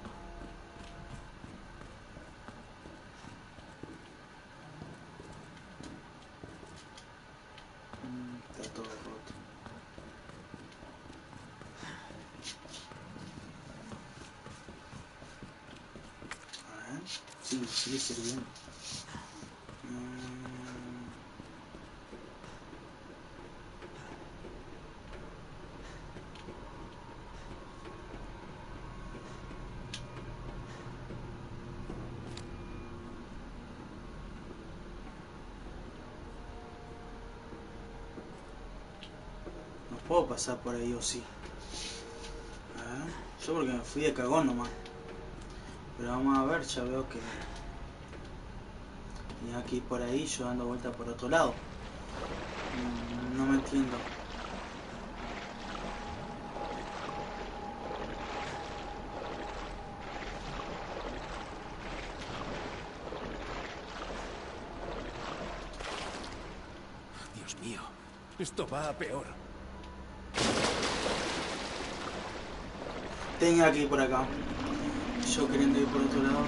Está todo roto. A ver. Sí, sigue sirviendo. Puedo pasar por ahí o sí. Yo porque me fui de cagón nomás. Pero vamos a ver, ya veo que tenía que ir por ahí, yo dando vuelta por otro lado. No me entiendo. Dios mío, esto va a peor. Tenía que ir por acá. Yo queriendo ir por otro lado.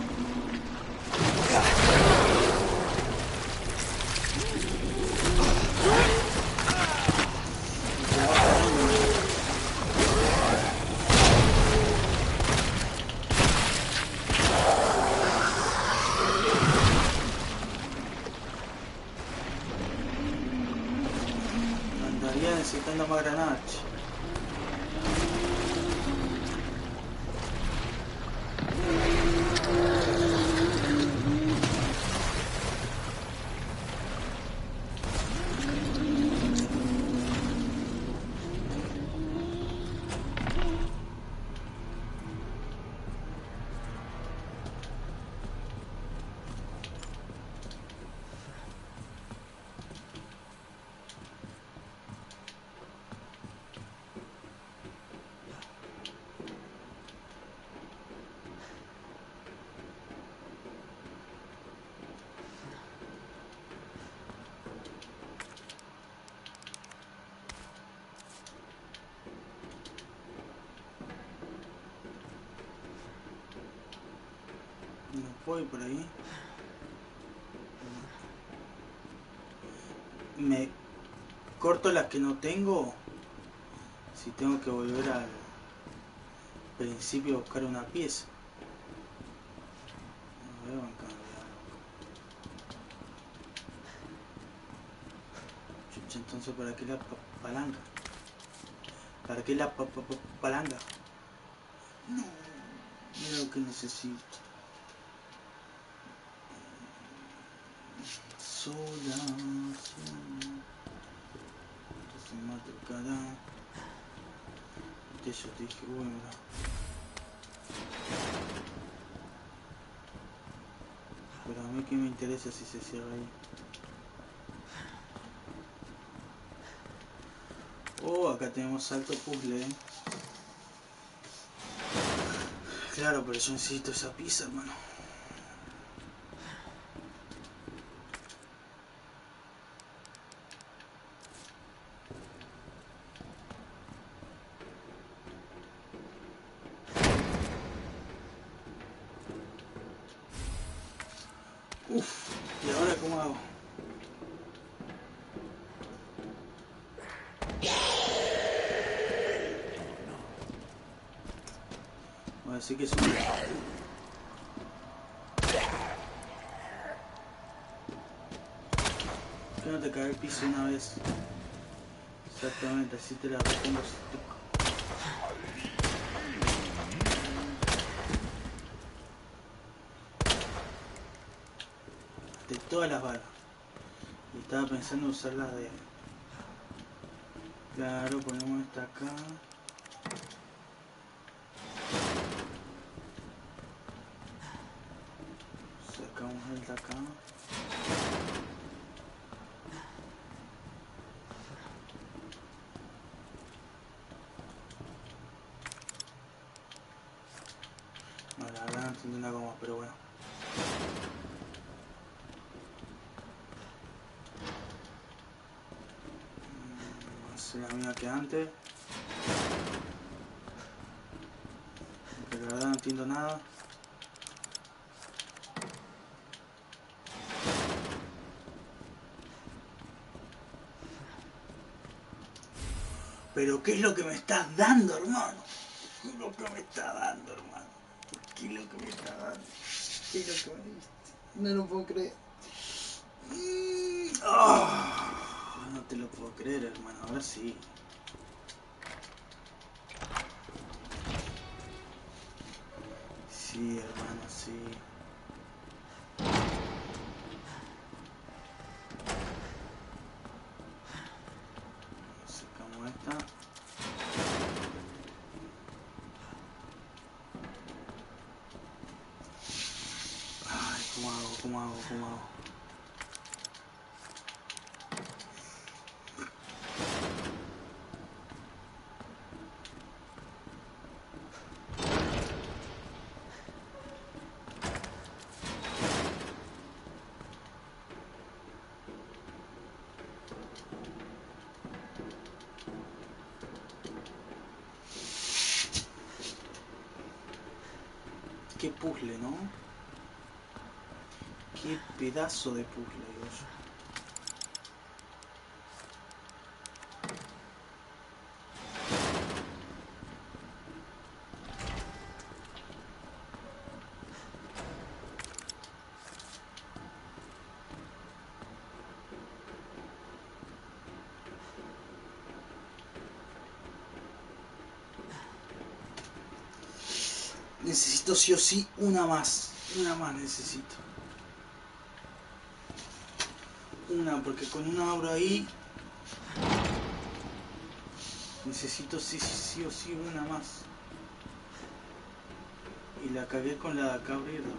puedo ir por ahí. Me corto las que no tengo. Si tengo que volver al principio a buscar una pieza. No veo en cambiar. Chucha, entonces ¿para qué la palanca? ¿Para qué la palanca? No, mira lo que necesito. Sola. Entonces me tocará. Yo te dije, bueno. Pero a mí que me interesa si se cierra ahí. Oh, acá tenemos alto puzzle, ¿eh? Claro, pero yo necesito esa pizza, hermano. Uf, ¿y ahora cómo hago? Voy a decir que es un... ¿Por qué no te cae el piso una vez? Exactamente, así te la repongo. De todas las balas. Y estaba pensando en usarlas de... Claro, ponemos esta acá. Sacamos esta acá. No, la verdad no entiendo nada cómo, pero bueno. Hacer la misma que antes. Porque la verdad no entiendo nada. Pero ¿qué es lo que me estás dando, hermano? ¿Qué es lo que me está dando, hermano? ¿Qué es lo que me está dando? ¿Qué es lo que me diste? No lo puedo creer. No te lo puedo creer, hermano. Ahora sí. Sí, hermano, sí. Sacamos esta. Ay, ¿cómo hago? ¿Cómo hago? ¿Cómo hago? Qué puzzle, ¿no? Qué pedazo de puzzle, digo yo. Necesito sí o sí una más. Una más necesito. Una, porque con una abro ahí. Necesito sí o sí una más. Y la cagué con la de acá abrirla.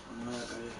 O no la cagué.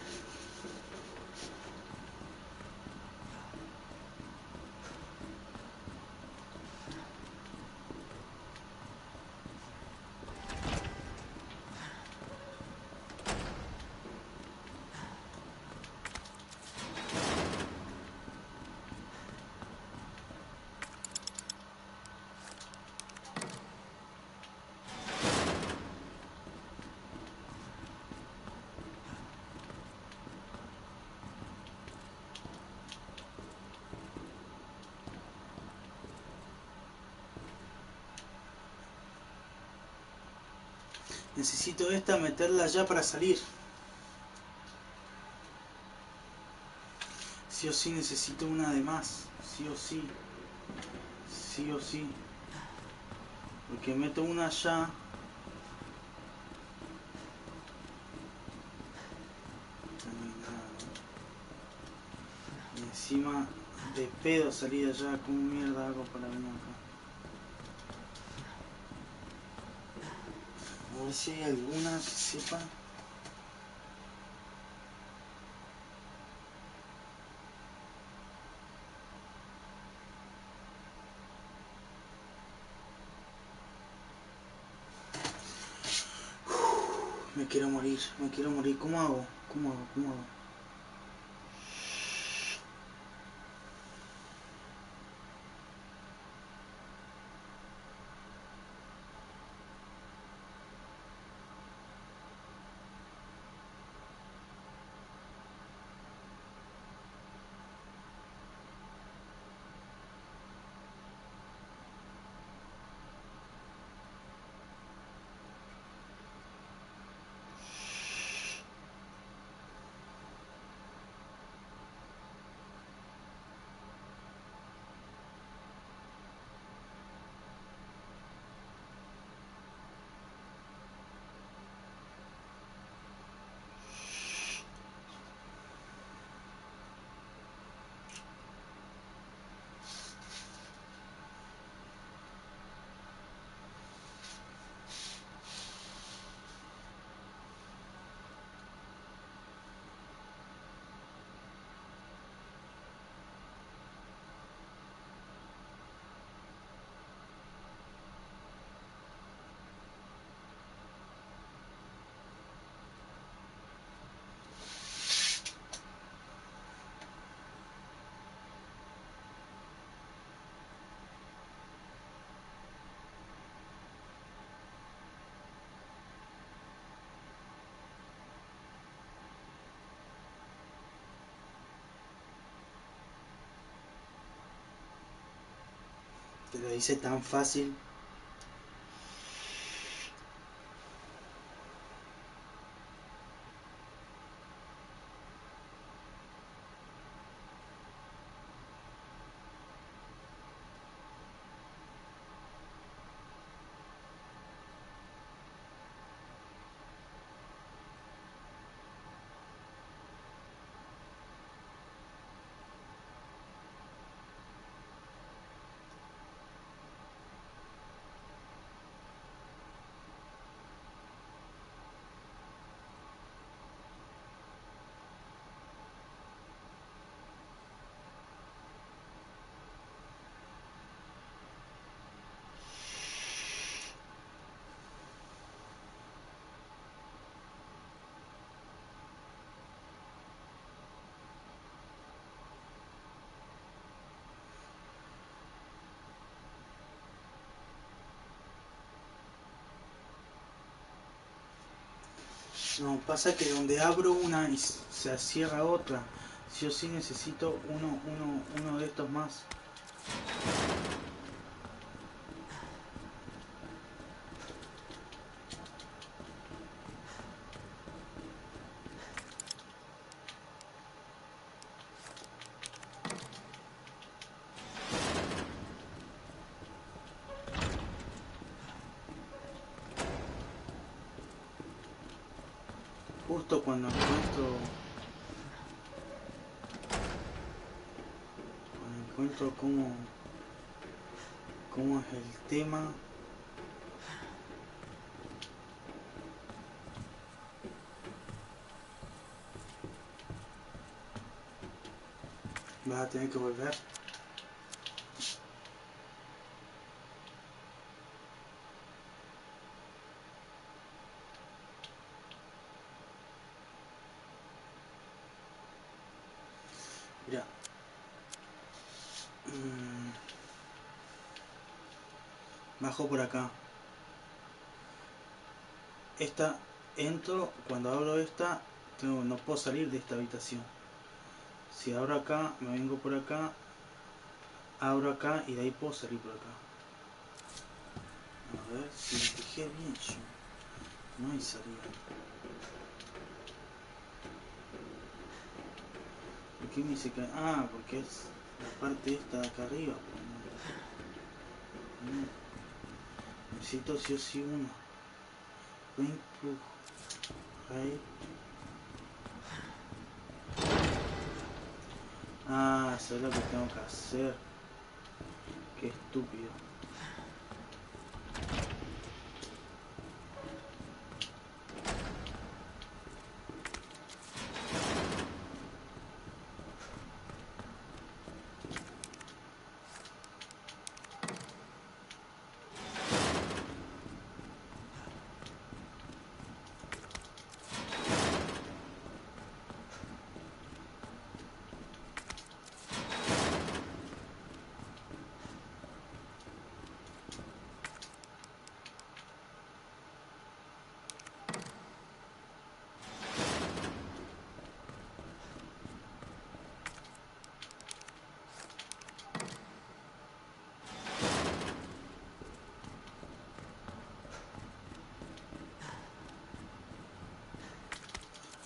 Necesito esta, meterla ya para salir. Sí o sí necesito una de más. Sí o sí. Sí o sí. Porque meto una allá. No hay nada, ¿no? Y encima de pedo salí de allá. ¿Cómo mierda hago para venir acá? A ver si hay alguna que sepa. Me quiero morir, me quiero morir. ¿Cómo hago? ¿Cómo hago? ¿Cómo hago? Te lo hice tan fácil. No, pasa que donde abro una y se cierra otra. Sí o sí necesito uno de estos más. Justo cuando encuentro cómo es el tema. Vas a tener que volver. Mira. Bajo por acá. Esta, entro, cuando abro esta, no puedo salir de esta habitación. Si abro acá, me vengo por acá, abro acá y de ahí puedo salir por acá. A ver si me fijé bien yo. No hay salida. ¿Por qué me dice que...? Ah, porque es la parte esta de acá arriba. No. Necesito sí o sí uno. Ring plug. Rey. Ah, eso es lo que tengo que hacer. Qué estúpido.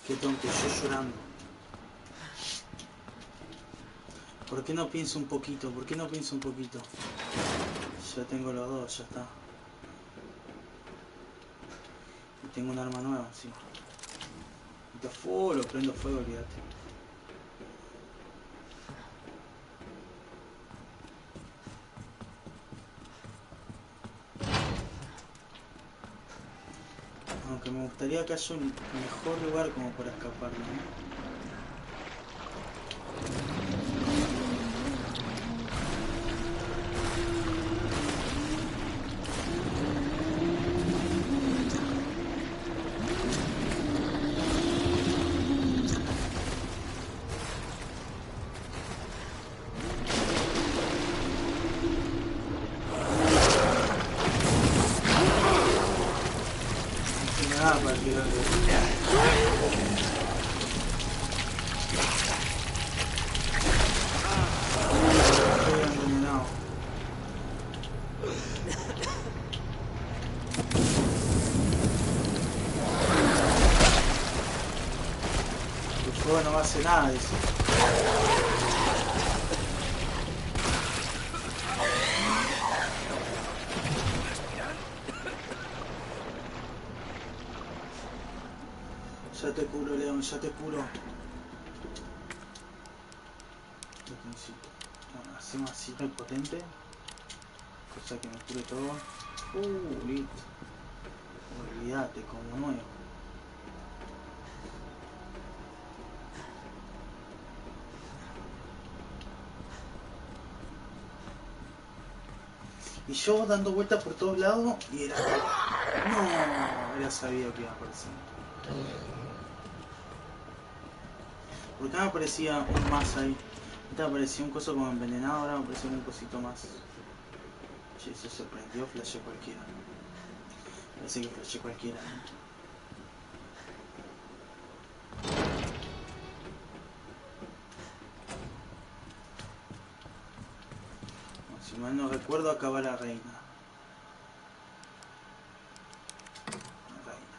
Qué tonto, yo llorando. ¿Por qué no pienso un poquito? ¿Por qué no pienso un poquito? Ya tengo los dos, ya está. Y tengo un arma nueva, sí. Está fuego, lo prendo fuego, olvídate. Aunque me gustaría que haya un mejor lugar como para escapar, ¿no? Nada para tirarle. Estoy envenenado. El fuego no hace nada, dice. Ya te curo, León, ya te curo. Lo que necesito. Bueno, hacemos así repotente. Cosa que me cure todo. Listo. Olvídate, como nuevo. Y yo dando vueltas por todos lados y era... No, era sabido que iba a aparecer. ¿Por qué me aparecía un más ahí? Antes aparecía un coso como envenenado, ahora me apareció un cosito más. Che, eso se prendió, flashé cualquiera. Parece que flashé cualquiera, ¿no? Si mal no recuerdo, acá va la reina. La reina.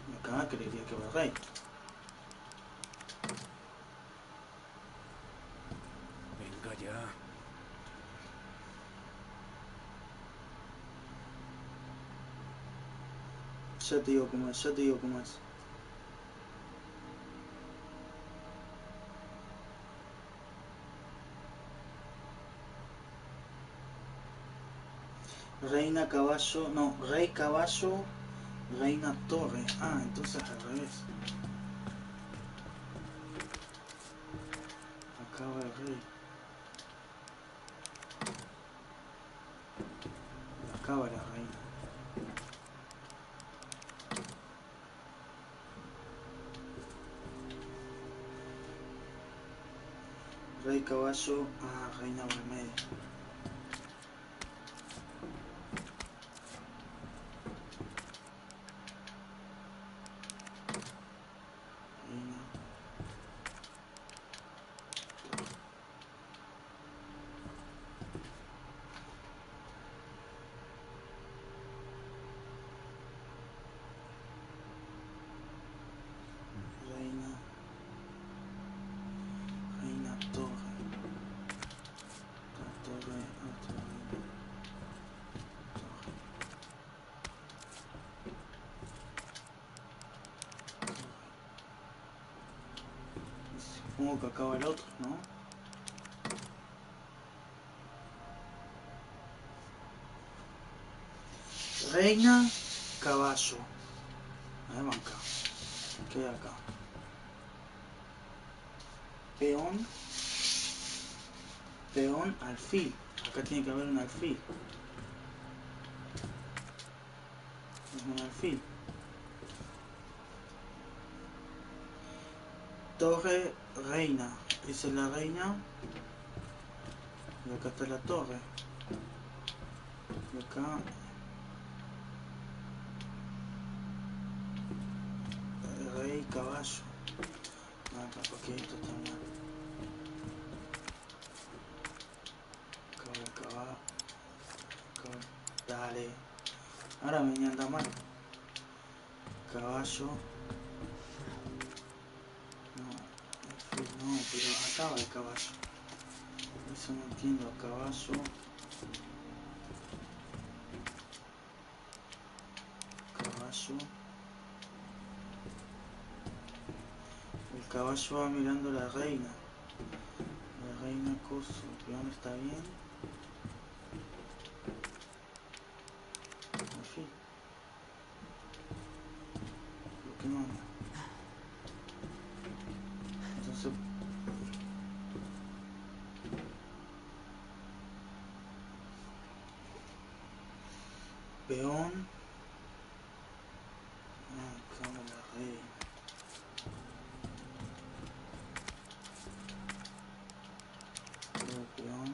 Y acá creería que va el rey. Venga ya. Ya te digo cómo es, ya te digo cómo es. Reina caballo, no, rey caballo, reina torre. Ah, entonces al revés. Acá va el rey. Acá va la reina. Rey caballo, reina va en medio. Reina. Supongo que acaba el otro, ¿no? Reina, caballo. A ver, banca. ¿Qué hay acá? Peón. Peón, alfil. Acá tiene que haber un alfil. Es un alfil. Torre, reina. Esa es la reina. Y acá está la torre. Y acá... rey, caballo. Acá, porque esto está mal. Caballo. Dale. Ahora me anda mal. Caballo. No, pero acá va el caballo. Eso no entiendo. Caballo. Caballo. El caballo va mirando a la reina. La reina coso. ¿De dónde está bien? Así. ¿Por qué no anda? Entonces... peón. Acá va la reina. Peón.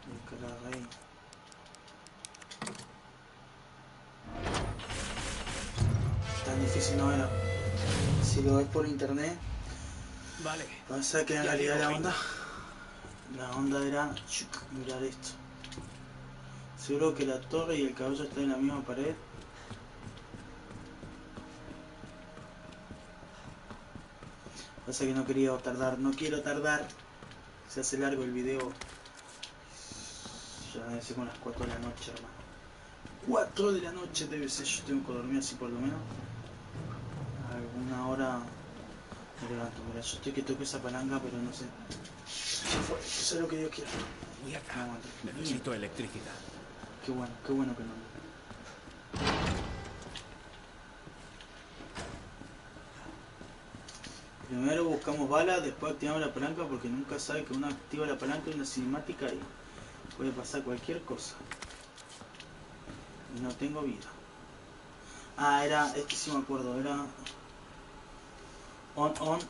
Y acá la reina. Tan difícil no era. Si lo ves por internet, Vale. pasa que en realidad la onda era mirar esto. Seguro que la torre y el caballo están en la misma pared. Pasa que no quería tardar, no quiero tardar. Se hace largo el video. Ya debe ser con las 4 de la noche, hermano. 4 de la noche debe ser, yo tengo que dormir así por lo menos. Alguna hora me levanto. Mira, yo estoy que toco esa palanca, pero no sé. Eso es lo que Dios quiera. Mierda. Necesito electricidad. Qué bueno que no. Primero buscamos balas, después activamos la palanca porque nunca sabe que uno activa la palanca en una cinemática y puede pasar cualquier cosa. Y no tengo vida. Ah, es que sí me acuerdo, era on, off.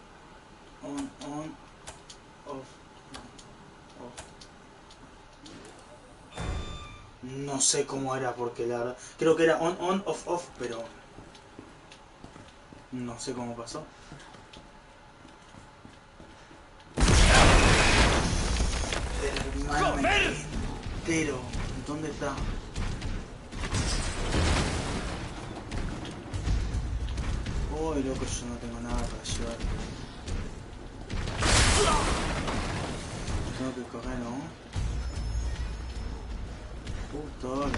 No sé cómo era porque la verdad, creo que era on, off, pero no sé cómo pasó. Hermano, entero. ¿Dónde está? Uy, loco, yo no tengo nada para ayudar. Tengo que correr, ¿no? Puto,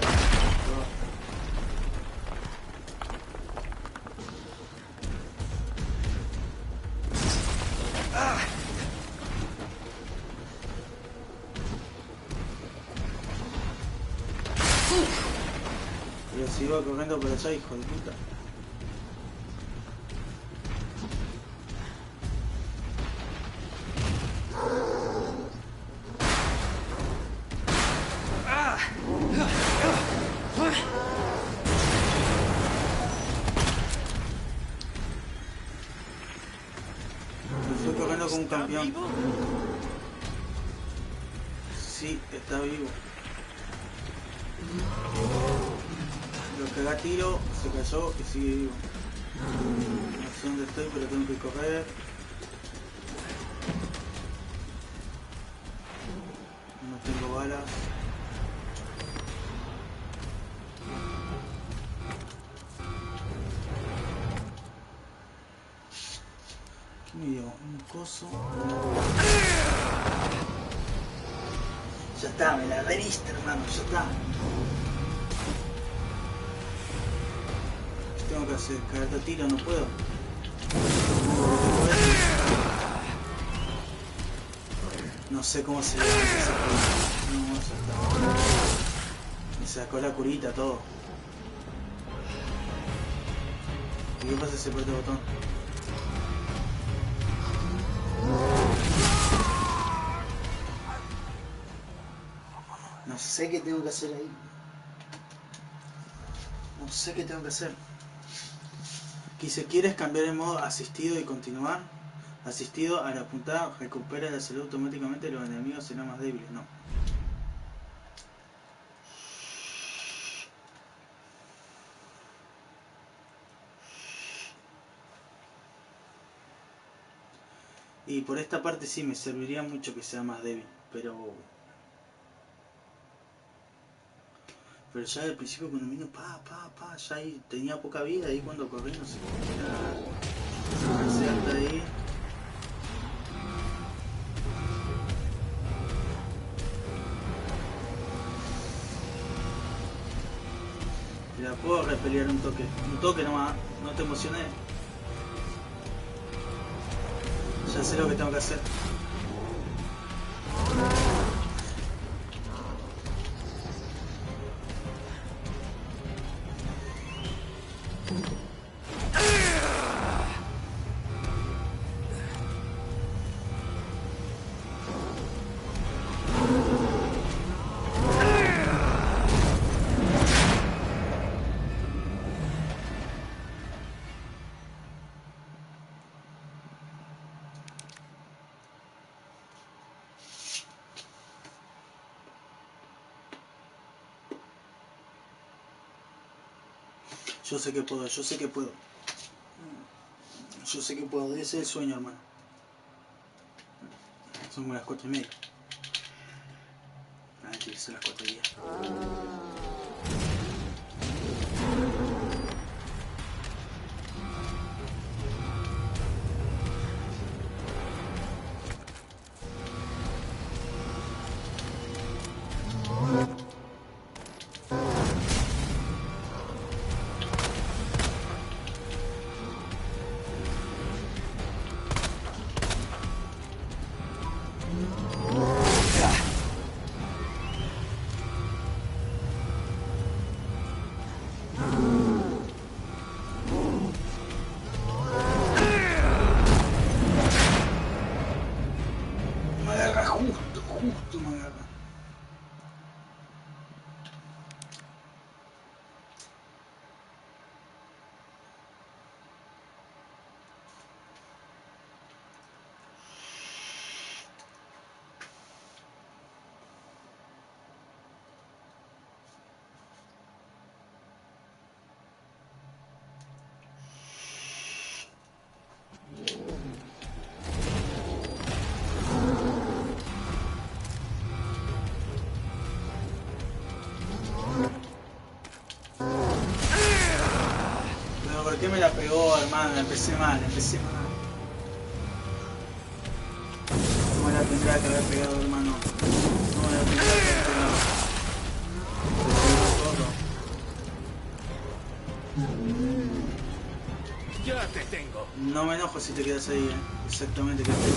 pero si iba corriendo por allá, hijo de puta. Estoy corriendo como un campeón. Sí, está vivo. Lo que haga tiro, se cayó y sigue vivo. No sé dónde estoy, pero tengo que correr. No tengo balas. ¿Qué me dio? Un coso. Ya está, me la reviste, hermano, ya está. Tengo que hacer caerte a tiro, no puedo. No sé cómo se llama esa curita. No, ya está. Me sacó la curita, todo. ¿Y qué pasa si aprieta el botón? No sé qué tengo que hacer ahí. No sé qué tengo que hacer. Que si quieres cambiar el modo asistido y continuar. Asistido, al apuntar recupera la salud automáticamente, los enemigos serán más débiles. No. Y por esta parte sí me serviría mucho que sea más débil, pero ya al principio cuando vino ya ahí tenía poca vida, ahí cuando corrí no sé cómo era. Hasta ahí. Y la puedo repelear un toque nomás, no te emocioné. Ya sé lo que tengo que hacer. Yo sé que puedo, yo sé que puedo. Yo sé que puedo, ese es el sueño, hermano. Son como las 4:30. Ah, tiene que ser las 4:10. Justo me agarra. ¿Por qué me la pegó, hermano? Empecé mal. No me la tendría que haber pegado, hermano. No me la tendría que haber pegado. Ya te tengo. No me enojo si te quedas ahí, Exactamente, quédate ahí.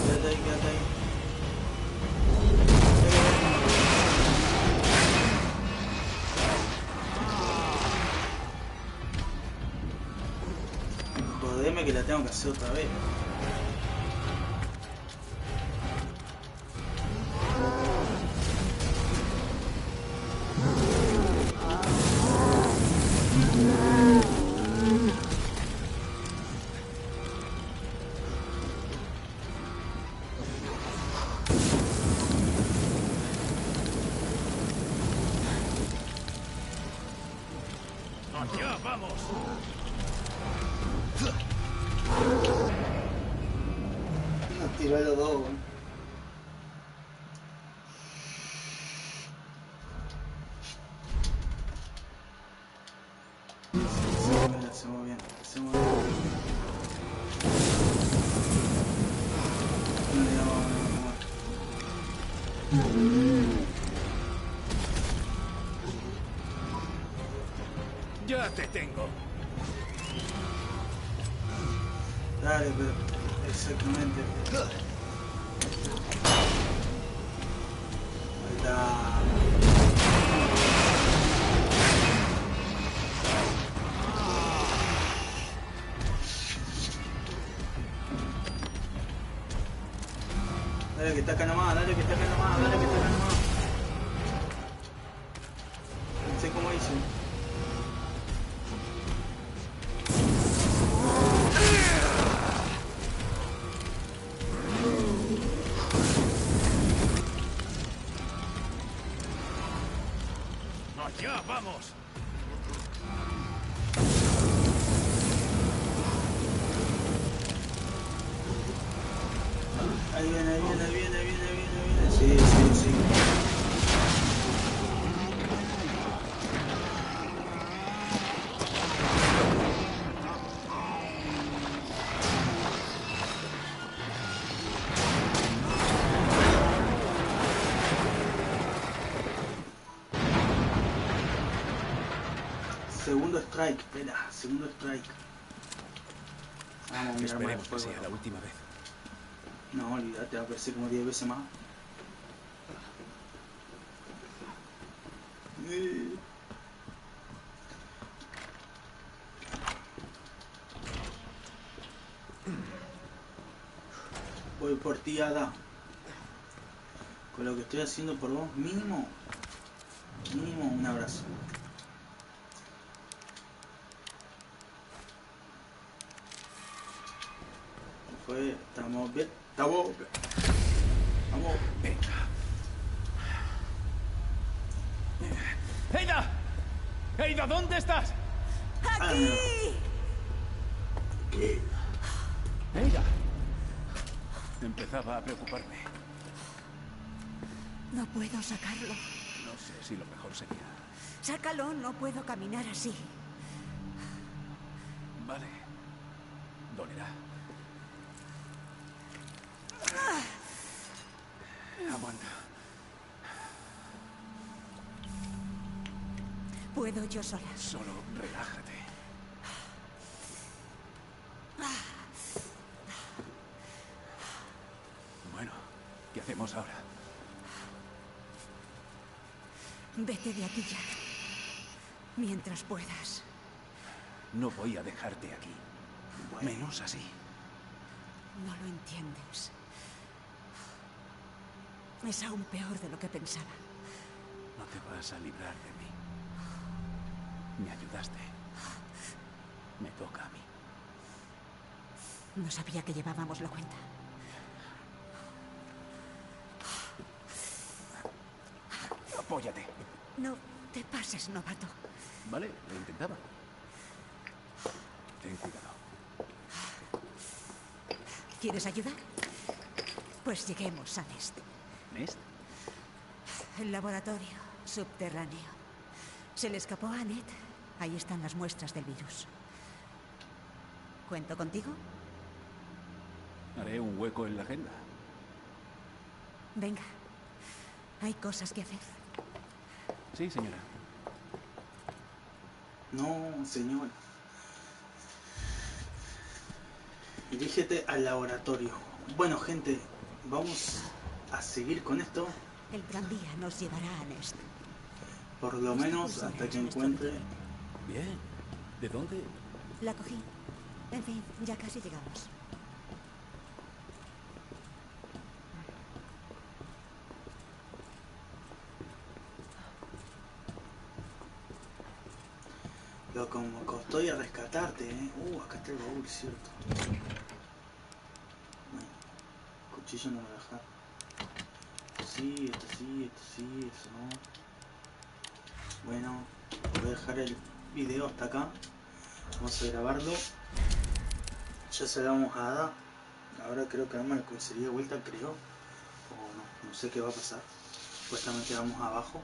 Quédate ahí. Jodeme que la tengo que hacer otra vez. ¡Allá vamos! Nos tiró a los dos, weón. Hacemos bien. No le damos Ya te tengo. Dale, pero exactamente. Ahí está. Dale que está acá nomás, dale que está acá nomás, dale que está acá nomás. No sé cómo hice. ¡Allá vamos! Ahí viene, ahí viene, ahí viene, ahí viene, ahí viene, ahí viene. Sí, sí, sí. Segundo strike, espera, segundo strike. Vamos a mirar más el Esperemos que juego. sea la última vez. No, olvídate, va a aparecer como 10 veces más. Voy por ti, Ada. Con lo que estoy haciendo por vos, mínimo un abrazo. Estamos bien, estamos bien. Vamos. Venga. ¡Eida! ¡Eida, ¿dónde estás? ¡Aquí! ¿Qué? ¡Eida! Empezaba a preocuparme. No puedo sacarlo. No sé si lo mejor sería... Sácalo, no puedo caminar así. Vale. Dolerá. Aguanta. Puedo yo sola. Solo relájate. Bueno, ¿qué hacemos ahora? Vete de aquí ya. Mientras puedas. No voy a dejarte aquí. Menos así. No lo entiendes. Es aún peor de lo que pensaba. No te vas a librar de mí. Me ayudaste. Me toca a mí. No sabía que llevábamos la cuenta. Apóyate. No te pases, novato. Vale, lo intentaba. Ten cuidado. ¿Quieres ayudar? Pues lleguemos a Nest. ¿Nest? El laboratorio subterráneo. Se le escapó a Annette. Ahí están las muestras del virus. ¿Cuento contigo? Haré un hueco en la agenda. Venga. Hay cosas que hacer. Sí, señora. No, señor. Dirígete al laboratorio. Bueno, gente, vamos a seguir con esto. El tranvía nos llevará a Nest. Por lo menos hasta que encuentre... Bien. ¿De dónde? La cogí. En fin, ya casi llegamos. Lo como costó ir a rescatarte, acá está el baúl, cierto. Bueno, cuchillo no me voy a dejar. Sí, esto sí, eso no. Bueno, voy a dejar el video hasta acá. Vamos a grabarlo. Ya se lo vamos a Ada. Ahora creo que vamos a la comisaría de vuelta, creo. O no sé qué va a pasar. Supuestamente vamos abajo.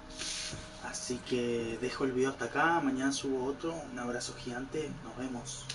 Así que dejo el video hasta acá. Mañana subo otro. Un abrazo gigante. Nos vemos.